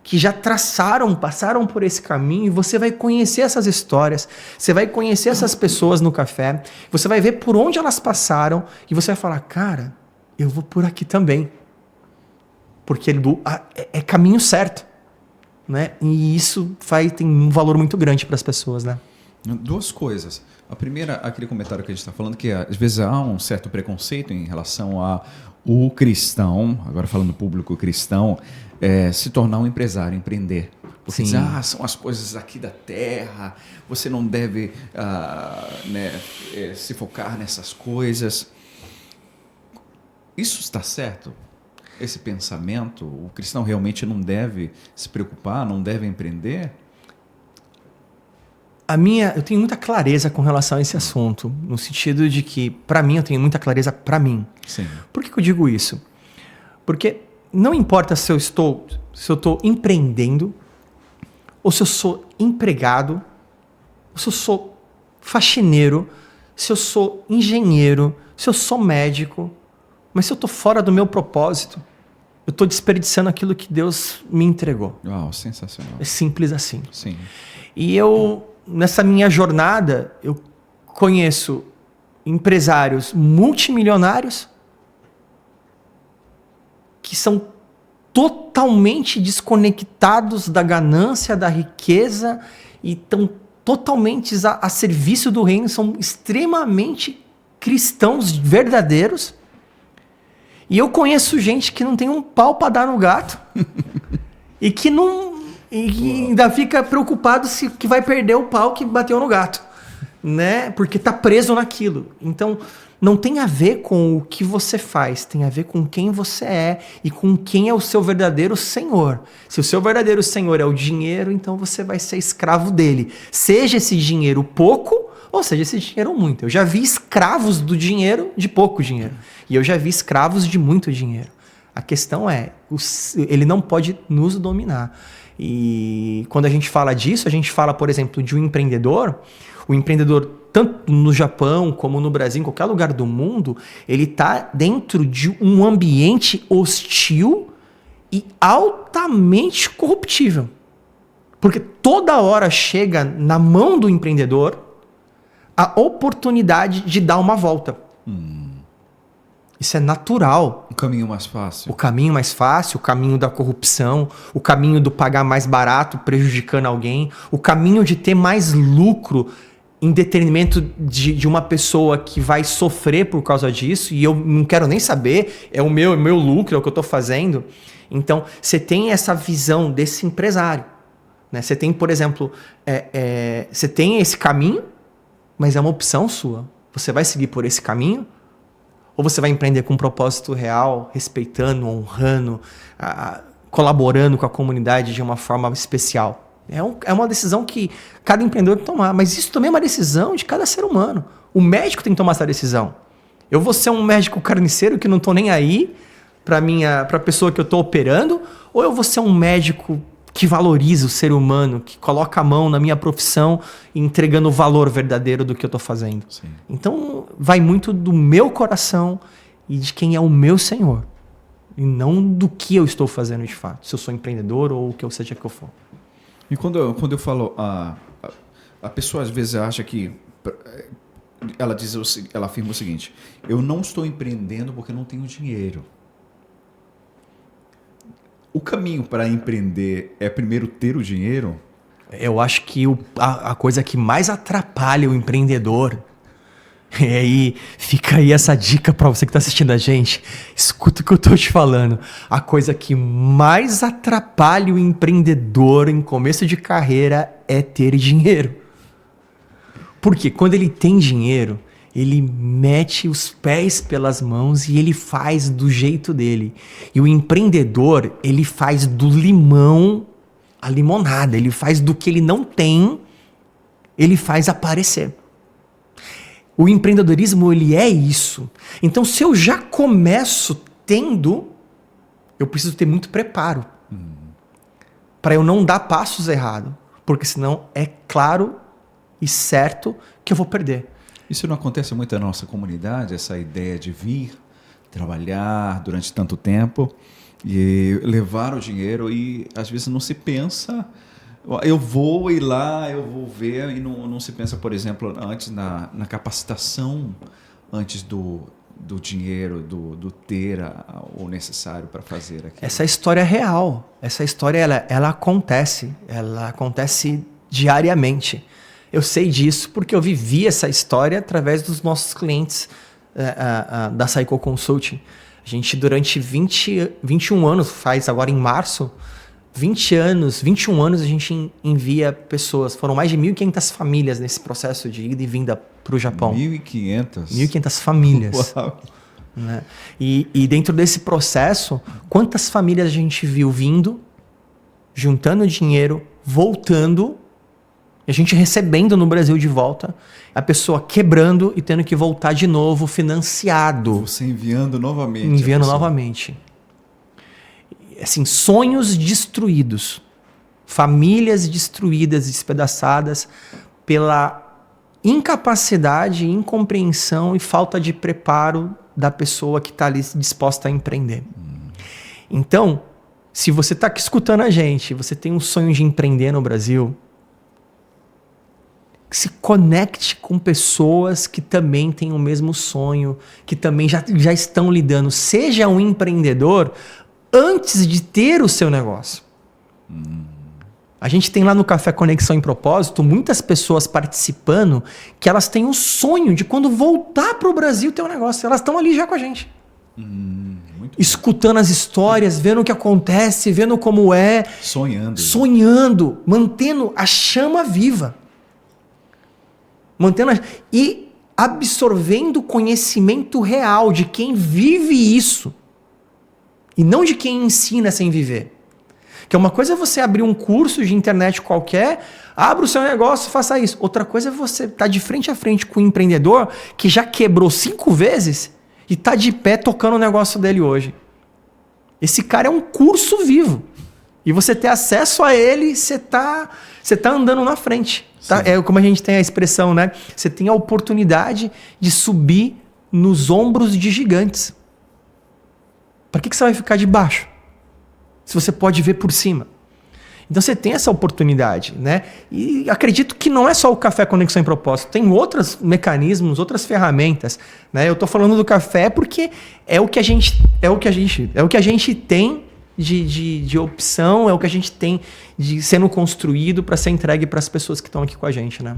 que já passaram por esse caminho, e você vai conhecer essas histórias, você vai conhecer essas pessoas no café, você vai ver por onde elas passaram e você vai falar, cara, eu vou por aqui também. Porque é caminho certo, né? E isso tem um valor muito grande para as pessoas, né? Duas coisas. A primeira, aquele comentário que a gente está falando, que às vezes há um certo preconceito em relação ao cristão, agora falando público cristão, se tornar um empresário, empreender. Porque diz, são as coisas aqui da terra, você não deve se focar nessas coisas. Isso está certo? Esse pensamento, o cristão realmente não deve se preocupar, não deve empreender? Eu tenho muita clareza com relação a esse assunto, no sentido de que, para mim, eu tenho muita clareza para mim. Sim. Por que eu digo isso? Porque não importa se eu estou empreendendo, ou se eu sou empregado, ou se eu sou faxineiro, se eu sou engenheiro, se eu sou médico, mas se eu estou fora do meu propósito, eu estou desperdiçando aquilo que Deus me entregou. Uau, sensacional. É simples assim. Sim. E nessa minha jornada, eu conheço empresários multimilionários que são totalmente desconectados da ganância, da riqueza, e estão totalmente a serviço do reino, são extremamente cristãos verdadeiros. E eu conheço gente que não tem um pau para dar no gato e que ainda fica preocupado que vai perder o pau que bateu no gato, né? Porque tá preso naquilo. Então, não tem a ver com o que você faz, tem a ver com quem você é e com quem é o seu verdadeiro senhor. Se o seu verdadeiro senhor é o dinheiro, então você vai ser escravo dele. Seja esse dinheiro pouco, ou seja esse dinheiro muito. Eu já vi escravos do dinheiro de pouco dinheiro. E eu já vi escravos de muito dinheiro. A questão ele não pode nos dominar. E quando a gente fala disso, a gente fala, por exemplo, de um empreendedor. O empreendedor tanto no Japão como no Brasil, em qualquer lugar do mundo, ele está dentro de um ambiente hostil e altamente corruptível. Porque toda hora chega na mão do empreendedor a oportunidade de dar uma volta. Isso é natural. O caminho mais fácil. O caminho mais fácil, o caminho da corrupção, o caminho do pagar mais barato prejudicando alguém, o caminho de ter mais lucro em detrimento de uma pessoa que vai sofrer por causa disso, e eu não quero nem saber, é o meu lucro, é o que eu estou fazendo. Então, você tem essa visão desse empresário. Né? Você tem, por exemplo, você tem esse caminho, mas é uma opção sua. Você vai seguir por esse caminho? Ou você vai empreender com um propósito real, respeitando, honrando, colaborando com a comunidade de uma forma especial? É uma decisão que cada empreendedor tem que tomar, mas isso também é uma decisão de cada ser humano. O médico tem que tomar essa decisão. Eu vou ser um médico carniceiro que não estou nem aí para a pessoa que eu estou operando, ou eu vou ser um médico que valoriza o ser humano, que coloca a mão na minha profissão, entregando o valor verdadeiro do que eu estou fazendo. Sim. Então, vai muito do meu coração e de quem é o meu Senhor. E não do que eu estou fazendo de fato. Se eu sou empreendedor ou o que eu seja que eu for. E quando eu falo, a pessoa às vezes acha que... Ela afirma o seguinte: eu não estou empreendendo porque não tenho dinheiro. O caminho para empreender é primeiro ter o dinheiro? Eu acho que a coisa que mais atrapalha o empreendedor, e aí fica aí essa dica para você que está assistindo a gente, escuta o que eu estou te falando. A coisa que mais atrapalha o empreendedor em começo de carreira é ter dinheiro. Porque quando ele tem dinheiro, ele mete os pés pelas mãos e ele faz do jeito dele. E o empreendedor, ele faz do limão a limonada. Ele faz do que ele não tem, ele faz aparecer. O empreendedorismo, ele é isso. Então, se eu já começo tendo, eu preciso ter muito preparo. Para eu não dar passos errados. Porque senão é claro e certo que eu vou perder. Isso não acontece muito na nossa comunidade, essa ideia de vir, trabalhar durante tanto tempo e levar o dinheiro e às vezes não se pensa, eu vou ir lá, eu vou ver, e não se pensa, por exemplo, antes na capacitação, antes do dinheiro, do ter o necessário para fazer aquilo. Essa história é real, essa história ela acontece diariamente. Eu sei disso porque eu vivi essa história através dos nossos clientes da Cycle Consulting. A gente, durante 21 anos, faz agora em março, 21 anos a gente envia pessoas. Foram mais de 1.500 famílias nesse processo de ida e vinda para o Japão. 1.500? 1.500 famílias. Uau. Né? E dentro desse processo, quantas famílias a gente viu vindo, juntando dinheiro, voltando, a gente recebendo no Brasil de volta, a pessoa quebrando e tendo que voltar de novo financiado. Você enviando novamente. Enviando novamente. Assim, sonhos destruídos. Famílias destruídas, despedaçadas pela incapacidade, incompreensão e falta de preparo da pessoa que está ali disposta a empreender. Então, se você está aqui escutando a gente, você tem um sonho de empreender no Brasil, se conecte com pessoas que também têm o mesmo sonho, que também já estão lidando. Seja um empreendedor antes de ter o seu negócio. A gente tem lá no Café Conexão em Propósito muitas pessoas participando que elas têm um sonho de quando voltar para o Brasil ter um negócio. Elas estão ali já com a gente. Escutando as histórias, vendo o que acontece, vendo como é. Sonhando, mantendo a chama viva. E absorvendo conhecimento real de quem vive isso. E não de quem ensina sem viver. Que uma coisa é você abrir um curso de internet qualquer, abra o seu negócio e faça isso. Outra coisa é você estar de frente a frente com um empreendedor que já quebrou 5 vezes e está de pé tocando o negócio dele hoje. Esse cara é um curso vivo. E você ter acesso a ele, você tá andando na frente. Tá? É como a gente tem a expressão, né? Você tem a oportunidade de subir nos ombros de gigantes. Para que você vai ficar de baixo? Se você pode ver por cima. Então você tem essa oportunidade, né? E acredito que não é só o café Conexão em Propósito, tem outros mecanismos, outras ferramentas, né? Eu estou falando do café porque é o que a gente tem de opção, é o que a gente tem de sendo construído para ser entregue para as pessoas que estão aqui com a gente, né?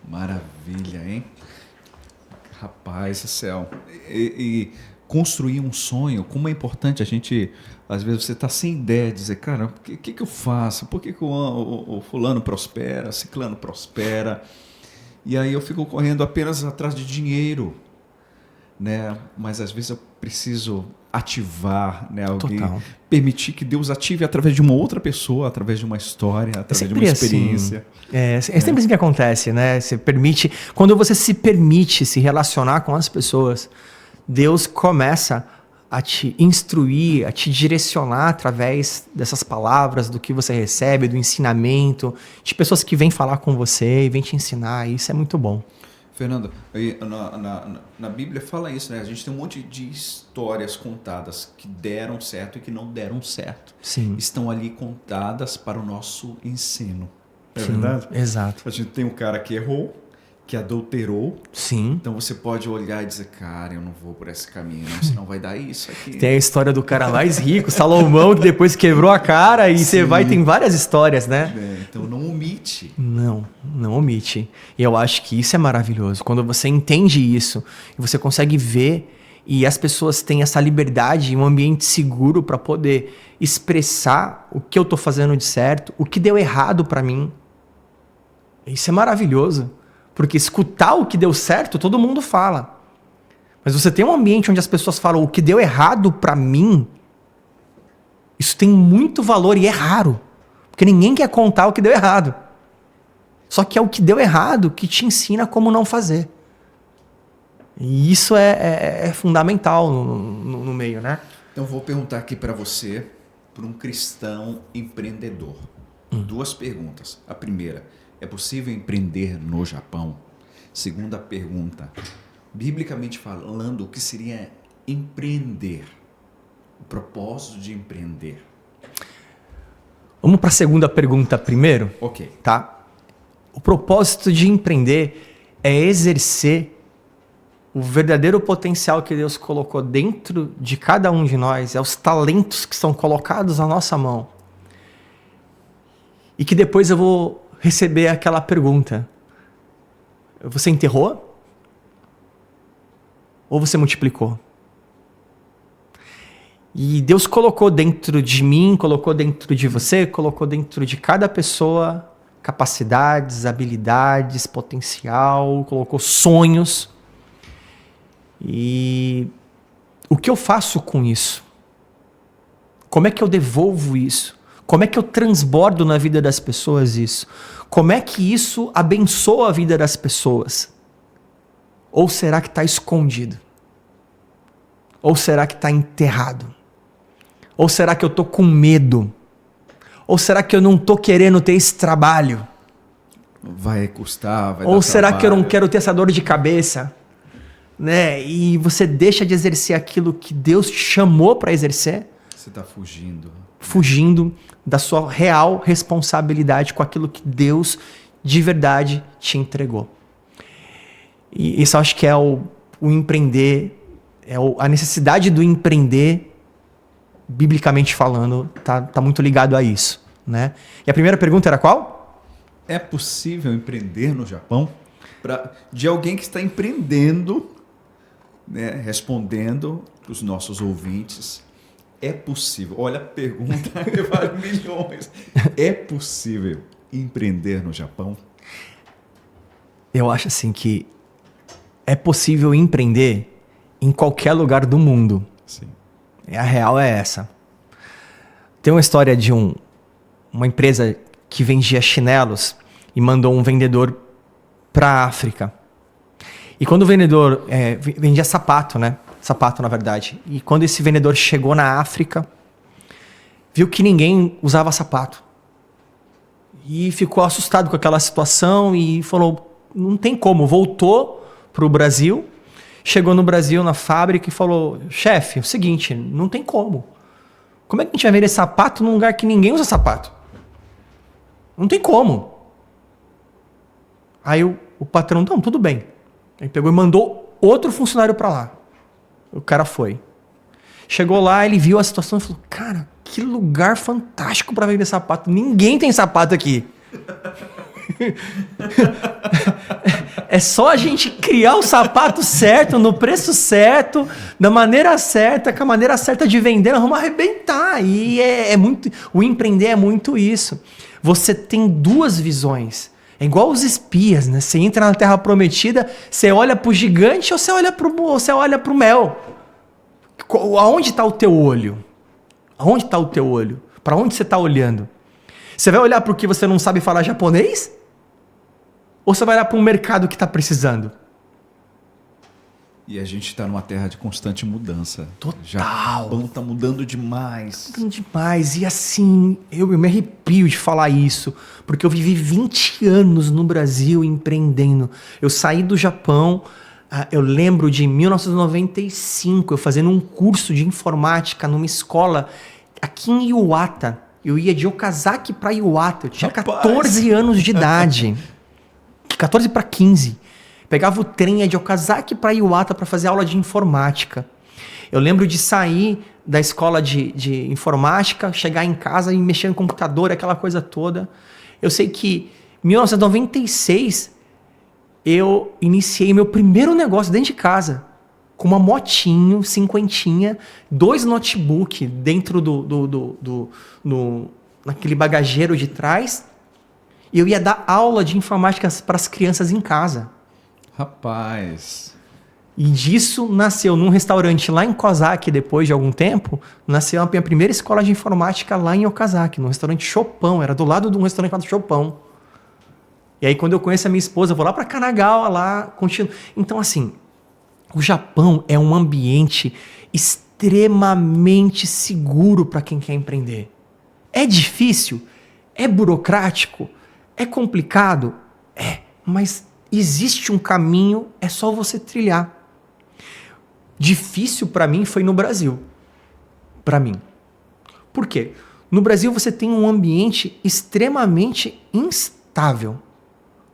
Maravilha, hein? Rapaz do céu. E construir um sonho, como é importante a gente, às vezes você está sem ideia de dizer, cara, o que eu faço? Por que o fulano prospera, ciclano prospera? E aí eu fico correndo apenas atrás de dinheiro, né? Mas às vezes eu preciso ativar, né? Alguém, permitir que Deus ative através de uma outra pessoa, através de uma história, através de uma experiência. Assim. É sempre assim que acontece, né? Quando você se permite se relacionar com as pessoas, Deus começa a te instruir, a te direcionar através dessas palavras, do que você recebe, do ensinamento, de pessoas que vêm falar com você e vêm te ensinar. Isso é muito bom. Fernando, na Bíblia fala isso, né? A gente tem um monte de histórias contadas que deram certo e que não deram certo. Sim. Estão ali contadas para o nosso ensino. É Sim, verdade? Exato. A gente tem um cara que errou, que adulterou. Sim. Então você pode olhar e dizer, cara, eu não vou por esse caminho, não, senão vai dar isso aqui. Tem a história do cara mais rico, Salomão, que depois quebrou a cara e você vai, tem várias histórias, né? Então não omite. Não omite. E eu acho que isso é maravilhoso. Quando você entende isso e você consegue ver e as pessoas têm essa liberdade e um ambiente seguro para poder expressar o que eu tô fazendo de certo, o que deu errado para mim. Isso é maravilhoso. Porque escutar o que deu certo, todo mundo fala. Mas você tem um ambiente onde as pessoas falam o que deu errado pra mim, isso tem muito valor e é raro. Porque ninguém quer contar o que deu errado. Só que é o que deu errado que te ensina como não fazer. E isso é fundamental no meio, né? Então vou perguntar aqui para você, para um cristão empreendedor. 2 perguntas. A primeira, é possível empreender no Japão? Segunda pergunta, biblicamente falando, o que seria empreender? O propósito de empreender. Vamos para a segunda pergunta primeiro? Ok. Tá? O propósito de empreender é exercer o verdadeiro potencial que Deus colocou dentro de cada um de nós, é os talentos que são colocados na nossa mão. E que depois eu vou receber aquela pergunta: você enterrou? Ou você multiplicou? E Deus colocou dentro de mim, colocou dentro de você, colocou dentro de cada pessoa capacidades, habilidades, potencial, colocou sonhos. E o que eu faço com isso? Como é que eu devolvo isso? Como é que eu transbordo na vida das pessoas isso? Como é que isso abençoa a vida das pessoas? Ou será que está escondido? Ou será que está enterrado? Ou será que eu estou com medo? Ou será que eu não estou querendo ter esse trabalho? Vai custar, vai Ou dar será trabalho. que eu não quero ter essa dor de cabeça? Né? E você deixa de exercer aquilo que Deus te chamou para exercer? Você está fugindo. Fugindo da sua real responsabilidade com aquilo que Deus de verdade te entregou. E isso eu acho que é o empreender, a necessidade do empreender, biblicamente falando, tá muito ligado a isso, né? E a primeira pergunta era qual? É possível empreender no Japão? De alguém que está empreendendo, né, respondendo para os nossos ouvintes. É possível. Olha a pergunta, vale milhões. É possível empreender no Japão? Eu acho assim que é possível empreender em qualquer lugar do mundo. Sim. A real é essa. Tem uma história de uma empresa que vendia chinelos e mandou um vendedor para a África. E quando o vendedor vendia sapato, né? Sapato, na verdade. E quando esse vendedor chegou na África, viu que ninguém usava sapato. E ficou assustado com aquela situação e falou, não tem como. Voltou para o Brasil, chegou no Brasil, na fábrica e falou, chefe, é o seguinte, não tem como. Como é que a gente vai vender sapato num lugar que ninguém usa sapato? Não tem como. Aí o patrão, não, tudo bem. Aí pegou e mandou outro funcionário para lá. O cara foi. Chegou lá, ele viu a situação e falou, cara, que lugar fantástico para vender sapato. Ninguém tem sapato aqui. É só a gente criar o sapato certo, no preço certo, da maneira certa, com a maneira certa de vender, nós vamos arrebentar. E é muito, o empreender é muito isso. Você tem duas visões. É igual os espias, né? Você entra na Terra Prometida, você olha pro gigante ou você olha pro mel? Aonde está o teu olho? Aonde está o teu olho? Para onde você está olhando? Você vai olhar porque você não sabe falar japonês? Ou você vai olhar para um mercado que está precisando? E a gente está numa terra de constante mudança. Total. O Japão está mudando demais. Mudando demais. E assim, eu me arrepio de falar isso, porque eu vivi 20 anos no Brasil empreendendo. Eu saí do Japão, eu lembro de 1995, eu fazendo um curso de informática numa escola aqui em Iwata. Eu ia de Okazaki para Iwata. Eu tinha 14 anos de idade. 14 para 15. Pegava o trem, ia de Okazaki para Iwata para fazer aula de informática. Eu lembro de sair da escola de informática, chegar em casa e mexer no computador, aquela coisa toda. Eu sei que em 1996 eu iniciei meu primeiro negócio dentro de casa, com uma motinho, cinquentinha, 2 notebook dentro naquele bagageiro de trás. E eu ia dar aula de informática para as crianças em casa. Rapaz. E disso nasceu num restaurante lá em Okazaki, depois de algum tempo, nasceu a minha primeira escola de informática lá em Okazaki, num restaurante Chopão, era do lado de um restaurante chamado Chopão. E aí quando eu conheço a minha esposa, eu vou lá para Kanagawa, lá, continuo. Então assim, o Japão é um ambiente extremamente seguro para quem quer empreender. É difícil? É burocrático? É complicado? É, mas existe um caminho, é só você trilhar. Difícil para mim foi no Brasil. Para mim. Por quê? No Brasil você tem um ambiente extremamente instável.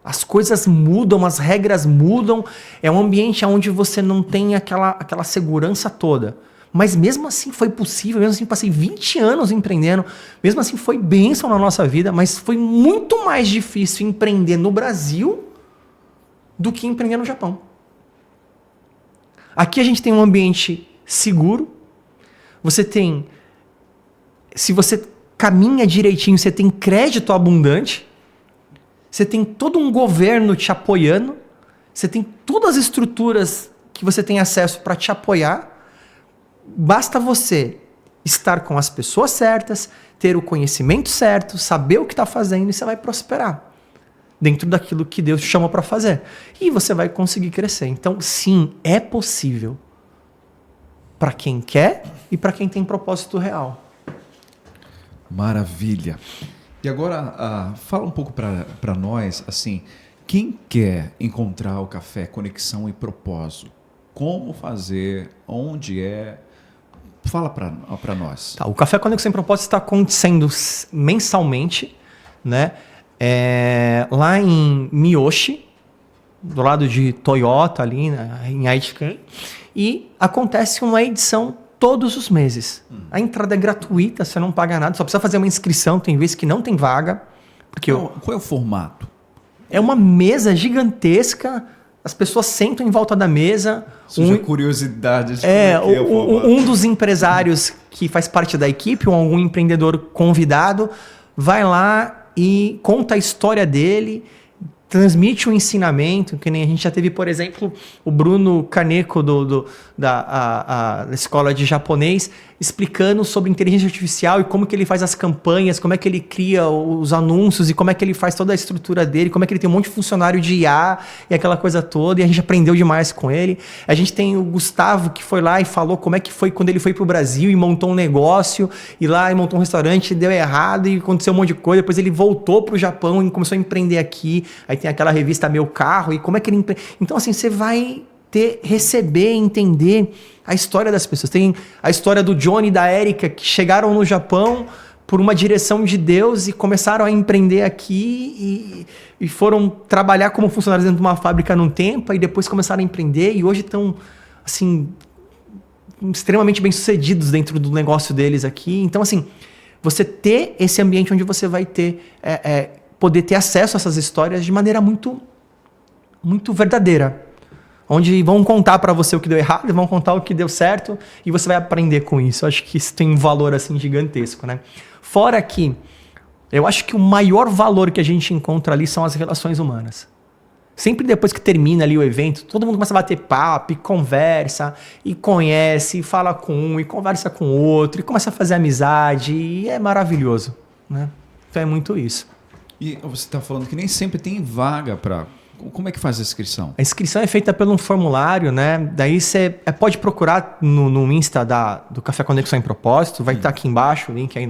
As coisas mudam, as regras mudam. É um ambiente onde você não tem aquela segurança toda. Mas mesmo assim foi possível, mesmo assim passei 20 anos empreendendo, mesmo assim foi bênção na nossa vida, mas foi muito mais difícil empreender no Brasil do que empreender no Japão. Aqui a gente tem um ambiente seguro, se você caminha direitinho, você tem crédito abundante, você tem todo um governo te apoiando, você tem todas as estruturas que você tem acesso para te apoiar. Basta você estar com as pessoas certas, ter o conhecimento certo, saber o que está fazendo e você vai prosperar dentro daquilo que Deus te chamou para fazer. E você vai conseguir crescer. Então, sim, é possível para quem quer e para quem tem propósito real. Maravilha. E agora, fala um pouco para nós, assim, quem quer encontrar o Café Conexão e Propósito, como fazer, onde é? Fala para nós. Tá, o Café Conexão e Propósito está acontecendo mensalmente, né? Lá em Miyoshi, do lado de Toyota, ali em Aichikan, e acontece uma edição todos os meses. A entrada é gratuita, você não paga nada, só precisa fazer uma inscrição, tem vezes que não tem vaga. Porque qual é o formato? É uma mesa gigantesca, as pessoas sentam em volta da mesa. Curiosidade de um dos empresários que faz parte da equipe, ou algum empreendedor convidado, vai lá e conta a história dele, transmite um ensinamento, que nem a gente já teve, por exemplo, o Bruno Kaneko da escola de japonês, explicando sobre inteligência artificial e como que ele faz as campanhas, como é que ele cria os anúncios e como é que ele faz toda a estrutura dele, como é que ele tem um monte de funcionário de IA e aquela coisa toda, e a gente aprendeu demais com ele. A gente tem o Gustavo, que foi lá e falou como é que foi quando ele foi pro Brasil e montou um negócio, e lá e montou um restaurante, deu errado e aconteceu um monte de coisa, depois ele voltou pro Japão e começou a empreender aqui, aí tem aquela revista Meu Carro, e como é que ele... Então, assim, você vai receber, entender a história das pessoas. Tem a história do Johnny e da Erika, que chegaram no Japão por uma direção de Deus e começaram a empreender aqui e foram trabalhar como funcionários dentro de uma fábrica num tempo, e depois começaram a empreender e hoje estão, assim, extremamente bem-sucedidos dentro do negócio deles aqui. Então, assim, você ter esse ambiente onde você vai ter poder ter acesso a essas histórias de maneira muito, muito verdadeira. Onde vão contar para você o que deu errado, vão contar o que deu certo, e você vai aprender com isso. Eu acho que isso tem um valor assim gigantesco, né? Fora que eu acho que o maior valor que a gente encontra ali são as relações humanas. Sempre depois que termina ali o evento, todo mundo começa a bater papo, e conversa, e conhece, e fala com um, e conversa com o outro, e começa a fazer amizade, e é maravilhoso, né? Então é muito isso. E você está falando que nem sempre tem vaga para... Como é que faz a inscrição? A inscrição é feita por um formulário, né? Daí você pode procurar no Insta do Café Conexão em Propósito. Vai estar aqui embaixo o link aí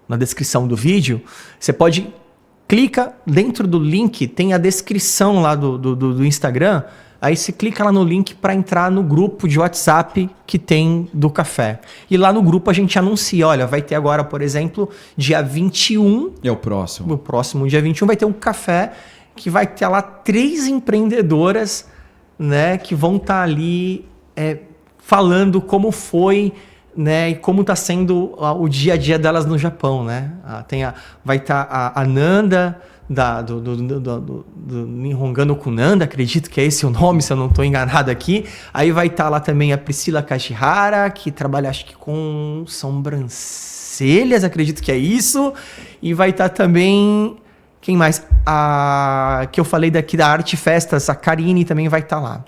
na descrição do vídeo. Você pode... Clica dentro do link, tem a descrição lá do Instagram. Aí você clica lá no link para entrar no grupo de WhatsApp que tem do café. E lá no grupo a gente anuncia, olha, vai ter agora, por exemplo, dia 21... É o próximo. O próximo dia 21 vai ter um café que vai ter lá 3 empreendedoras, né, que vão estar ali falando como foi, né, e como está sendo o dia a dia delas no Japão, né? Vai estar a Nanda do Nihongano com Nanda, acredito que é esse o nome, se eu não estou enganado aqui. Aí vai estar lá também a Priscila Kashihara, que trabalha acho que com sobrancelhas, acredito que é isso. E vai estar também... Quem mais? Que eu falei daqui da Arte Festas, a Karine também vai estar lá.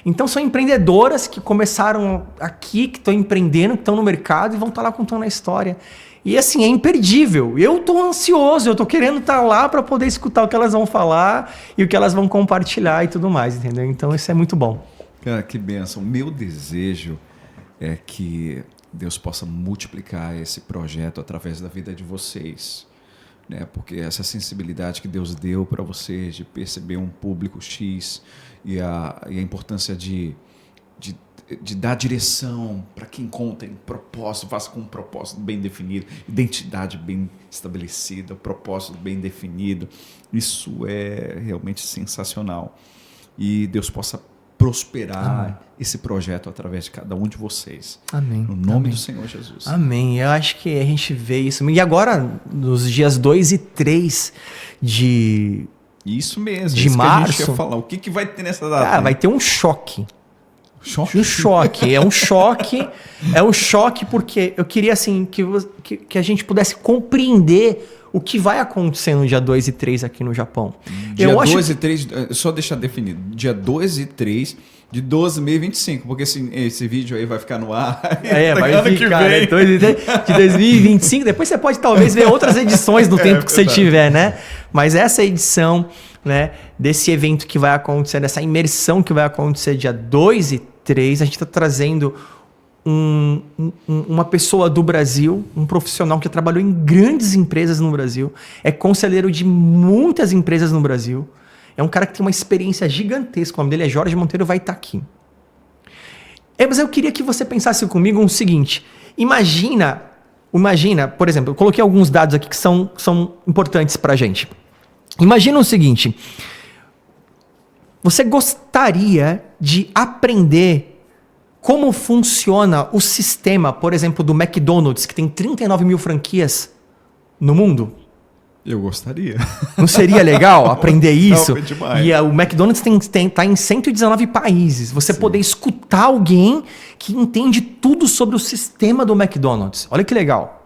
Então são empreendedoras que começaram aqui, que estão empreendendo, que estão no mercado e vão estar lá contando a história. E assim, é imperdível. Eu estou ansioso, eu estou querendo estar lá para poder escutar o que elas vão falar e o que elas vão compartilhar e tudo mais, entendeu? Então isso é muito bom. Cara, que bênção. Meu desejo é que Deus possa multiplicar esse projeto através da vida de vocês. Né? Porque essa sensibilidade que Deus deu para vocês de perceber um público X e a importância de dar direção para quem conta em propósito, faça com um propósito bem definido, identidade bem estabelecida, propósito bem definido, isso é realmente sensacional. E Deus possa prosperar esse projeto através de cada um de vocês. Amém. No nome do Senhor Jesus. Amém. Eu acho que a gente vê isso. E agora, nos dias 2 e 3 de... Isso mesmo. De isso março. Que a gente ia falar. O que vai ter nessa data? Cara, vai ter um choque. Choque? Um choque. É um choque. É um choque porque eu queria, assim, que a gente pudesse compreender o que vai acontecer no dia 2 e 3 aqui no Japão. Dia 2 e 3, só deixar definido, dia 2 e 3 de 2025, porque esse vídeo aí vai ficar no ar. Vai ficar, né? 2 e 3 de 2025. Depois você pode talvez ver outras edições no tempo que você tiver, né? Mas essa edição, né, desse evento que vai acontecer, dessa imersão que vai acontecer dia 2 e 3, a gente está trazendo uma pessoa do Brasil, um profissional que trabalhou em grandes empresas no Brasil, é conselheiro de muitas empresas no Brasil, é um cara que tem uma experiência gigantesca, o nome dele é Jorge Monteiro, vai estar aqui. Mas eu queria que você pensasse comigo o seguinte, imagina, por exemplo, eu coloquei alguns dados aqui que são importantes para a gente. Imagina o seguinte, você gostaria de aprender como funciona o sistema, por exemplo, do McDonald's, que tem 39 mil franquias no mundo? Eu gostaria. Não seria legal aprender isso? Não, demais. E o McDonald's tá em 119 países. Você poder escutar alguém que entende tudo sobre o sistema do McDonald's. Olha que legal.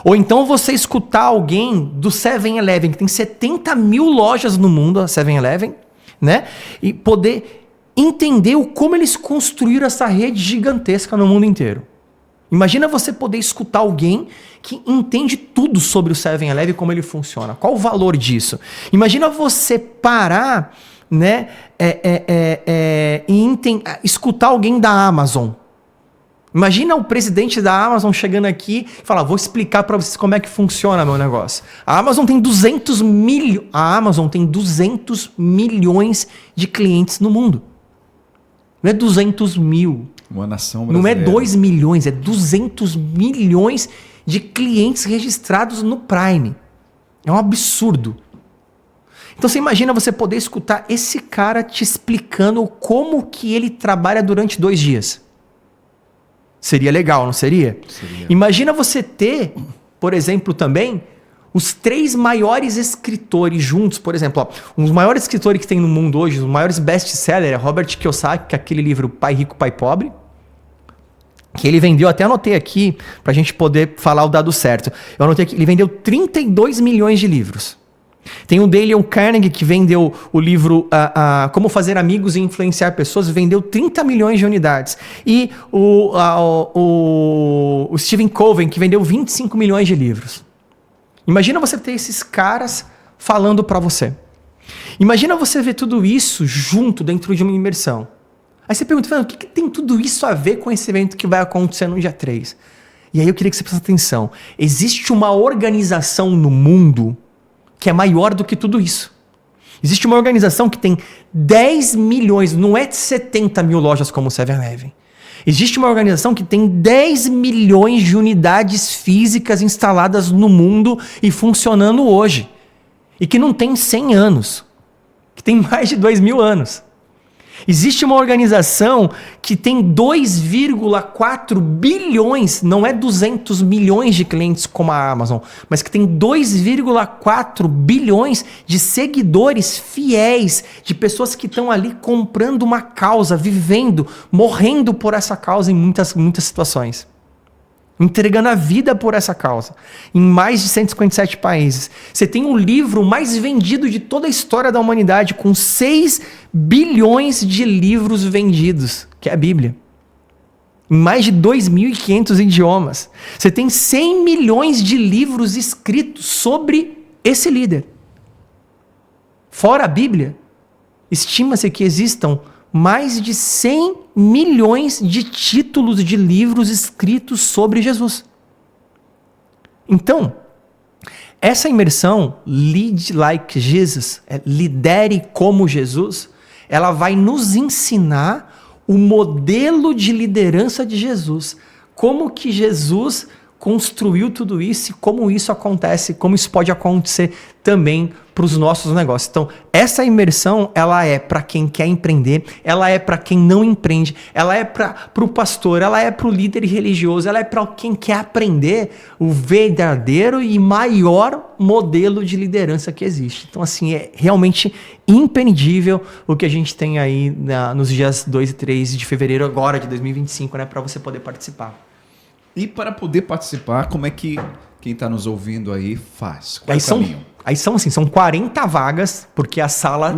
Ou então você escutar alguém do 7-Eleven, que tem 70 mil lojas no mundo, a 7-Eleven, né? E poder entender como eles construíram essa rede gigantesca no mundo inteiro. Imagina você poder escutar alguém que entende tudo sobre o 7-Eleven e como ele funciona. Qual o valor disso? Imagina você parar, né, e escutar alguém da Amazon. Imagina o presidente da Amazon chegando aqui e falar, vou explicar para vocês como é que funciona meu negócio. A Amazon tem 200 milhões de clientes no mundo. Não é 200 mil. Uma nação Não brasileira. é 2 milhões, é 200 milhões de clientes registrados no Prime. É um absurdo. Então você imagina você poder escutar esse cara te explicando como que ele trabalha durante 2 dias. Seria legal, não seria? Seria. Imagina você ter, por exemplo, também, os 3 maiores escritores juntos. Por exemplo, ó, um dos maiores escritores que tem no mundo hoje, os maiores best-sellers, é Robert Kiyosaki, que é aquele livro Pai Rico, Pai Pobre, que ele vendeu, até anotei aqui, pra gente poder falar o dado certo. Eu anotei aqui, ele vendeu 32 milhões de livros. Tem o Dale Carnegie, que vendeu o livro Como Fazer Amigos e Influenciar Pessoas, vendeu 30 milhões de unidades. E o Stephen Covey, que vendeu 25 milhões de livros. Imagina você ter esses caras falando para você. Imagina você ver tudo isso junto dentro de uma imersão. Aí você pergunta, Fernando, o que tem tudo isso a ver com esse evento que vai acontecer no dia 3? E aí eu queria que você prestasse atenção. Existe uma organização no mundo que é maior do que tudo isso. Existe uma organização que tem 10 milhões, não é 70 mil lojas como o 7-Eleven. Existe uma organização que tem 10 milhões de unidades físicas instaladas no mundo e funcionando hoje. E que não tem 100 anos. Que tem mais de 2.000 anos. Existe uma organização que tem 2,4 bilhões, não é 200 milhões de clientes como a Amazon, mas que tem 2,4 bilhões de seguidores fiéis, de pessoas que estão ali comprando uma causa, vivendo, morrendo por essa causa em muitas situações. Entregando a vida por essa causa, em mais de 157 países. Você tem o livro mais vendido de toda a história da humanidade, com 6 bilhões de livros vendidos, que é a Bíblia. Em mais de 2.500 idiomas. Você tem 100 milhões de livros escritos sobre esse líder. Fora a Bíblia, estima-se que existam mais de 100 milhões de títulos de livros escritos sobre Jesus. Então, essa imersão, Lead Like Jesus, lidere como Jesus, ela vai nos ensinar o modelo de liderança de Jesus. Como que Jesus construiu tudo isso e como isso acontece, como isso pode acontecer também para os nossos negócios. Então, essa imersão, ela é para quem quer empreender, ela é para quem não empreende, ela é para o pastor, ela é para o líder religioso, ela é para quem quer aprender o verdadeiro e maior modelo de liderança que existe. Então, assim, é realmente imperdível o que a gente tem aí nos dias 2 e 3 de fevereiro agora, de 2025, né, para você poder participar. E para poder participar, como é que quem está nos ouvindo aí faz? Qual é o caminho? São 40 vagas, porque a sala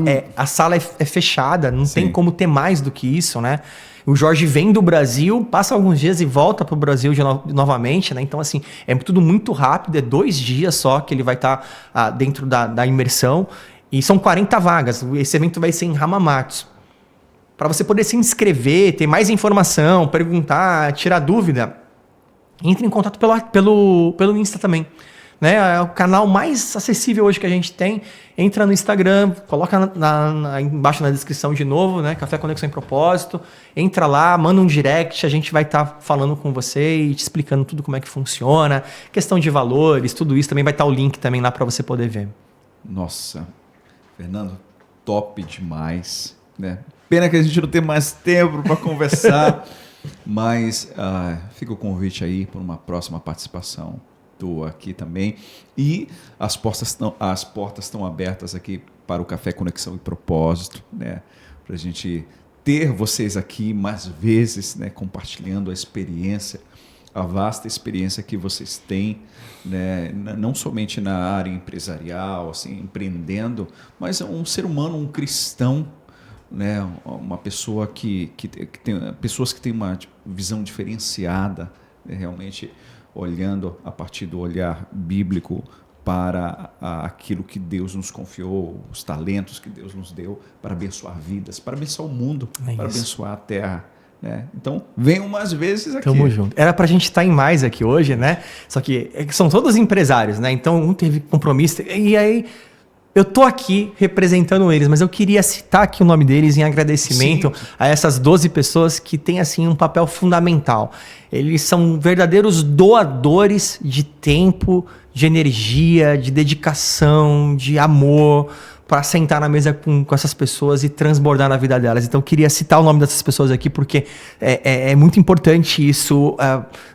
é fechada, não tem como ter mais do que isso, né? O Jorge vem do Brasil, passa alguns dias e volta para o Brasil novamente, né? Então, assim, é tudo muito rápido, é 2 dias só que ele vai estar dentro da imersão. E são 40 vagas, esse evento vai ser em Hamamatsu. Para você poder se inscrever, ter mais informação, perguntar, tirar dúvida, entre em contato pelo Insta também. Né? É o canal mais acessível hoje que a gente tem. Entra no Instagram, coloca embaixo na descrição de novo, né? Café Conexão em Propósito. Entra lá, manda um direct, a gente vai estar falando com você e te explicando tudo como é que funciona. Questão de valores, tudo isso. Também vai estar o link também lá para você poder ver. Nossa, Fernando, top demais. Né? Pena que a gente não tem mais tempo para conversar. Mas fica o convite aí para uma próxima participação tua aqui também. E as portas estão abertas aqui para o Café Conexão e Propósito, né? Para a gente ter vocês aqui mais vezes, né? Compartilhando a experiência, a vasta experiência que vocês têm, né? Não somente na área empresarial, assim, empreendendo, mas um ser humano, um cristão, né, uma pessoa que tem pessoas que têm uma visão diferenciada, realmente olhando a partir do olhar bíblico para aquilo que Deus nos confiou, os talentos que Deus nos deu para abençoar vidas, para abençoar o mundo, para abençoar a terra. Né? Então, venham mais vezes aqui. Tamo junto. Era pra gente estar em mais aqui hoje, né? Só que são todos empresários, né? Então, um teve compromisso. E aí, eu tô aqui representando eles, mas eu queria citar aqui o nome deles em agradecimento a essas 12 pessoas que têm, assim, um papel fundamental. Eles são verdadeiros doadores de tempo, de energia, de dedicação, de amor, para sentar na mesa com essas pessoas e transbordar na vida delas. Então, eu queria citar o nome dessas pessoas aqui, porque é muito importante isso,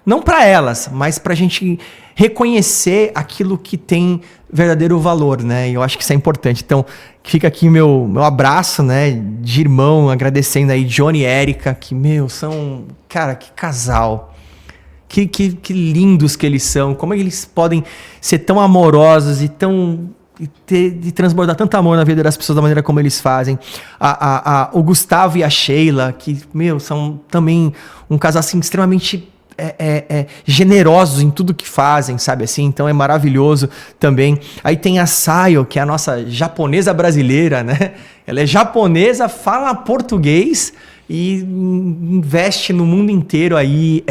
não para elas, mas para a gente reconhecer aquilo que tem verdadeiro valor, né? E eu acho que isso é importante. Então, fica aqui meu abraço, né, de irmão, agradecendo aí Johnny e Érica, que, são, cara, que casal. Que lindos que eles são. Como eles podem ser tão amorosos e transbordar tanto amor na vida das pessoas da maneira como eles fazem. O Gustavo e a Sheila, que, são também um casal assim, extremamente generosos em tudo que fazem, sabe assim? Então é maravilhoso também. Aí tem a Sayo, que é a nossa japonesa brasileira, né? Ela é japonesa, fala português e investe no mundo inteiro aí,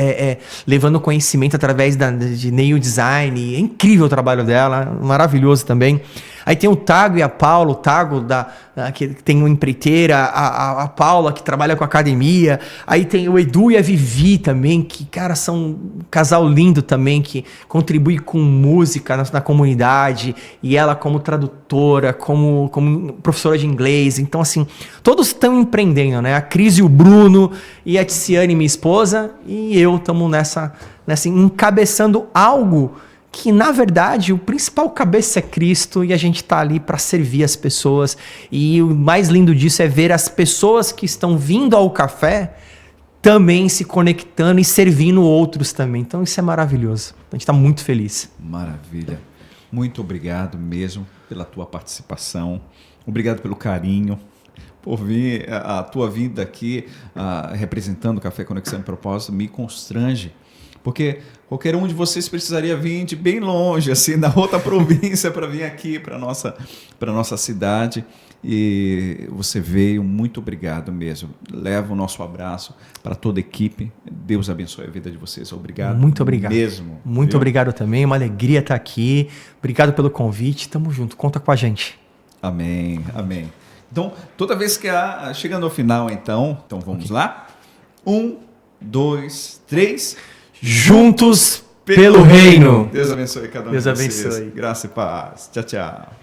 levando conhecimento através de nail design. É incrível o trabalho dela, maravilhoso também. Aí tem o Tago e a Paula, o Tago que tem uma empreiteira, a Paula que trabalha com academia. Aí tem o Edu e a Vivi também, que, cara, são um casal lindo também, que contribui com música na comunidade. E ela como tradutora, como professora de inglês. Então, assim, todos estão empreendendo, né? A Cris e o Bruno e a Tiziane, minha esposa, e eu estamos nessa encabeçando algo que, na verdade, o principal cabeça é Cristo e a gente está ali para servir as pessoas. E o mais lindo disso é ver as pessoas que estão vindo ao café também se conectando e servindo outros também. Então, isso é maravilhoso. A gente está muito feliz. Maravilha. Muito obrigado mesmo pela tua participação. Obrigado pelo carinho, por vir. A tua vinda aqui representando o Café Conexão e Propósito me constrange. Porque qualquer um de vocês precisaria vir de bem longe, assim, da outra província, para vir aqui para a nossa cidade. E você veio, muito obrigado mesmo. Leva o nosso abraço para toda a equipe. Deus abençoe a vida de vocês. Obrigado. Muito obrigado. Mesmo. Muito obrigado também. Uma alegria estar aqui. Obrigado pelo convite. Tamo junto. Conta com a gente. Amém. Amém. Então, toda vez que chegando ao final, então vamos lá. 1, 2, 3... Juntos pelo reino. Deus abençoe cada um de vocês. Deus abençoe. Graça e paz. Tchau, tchau.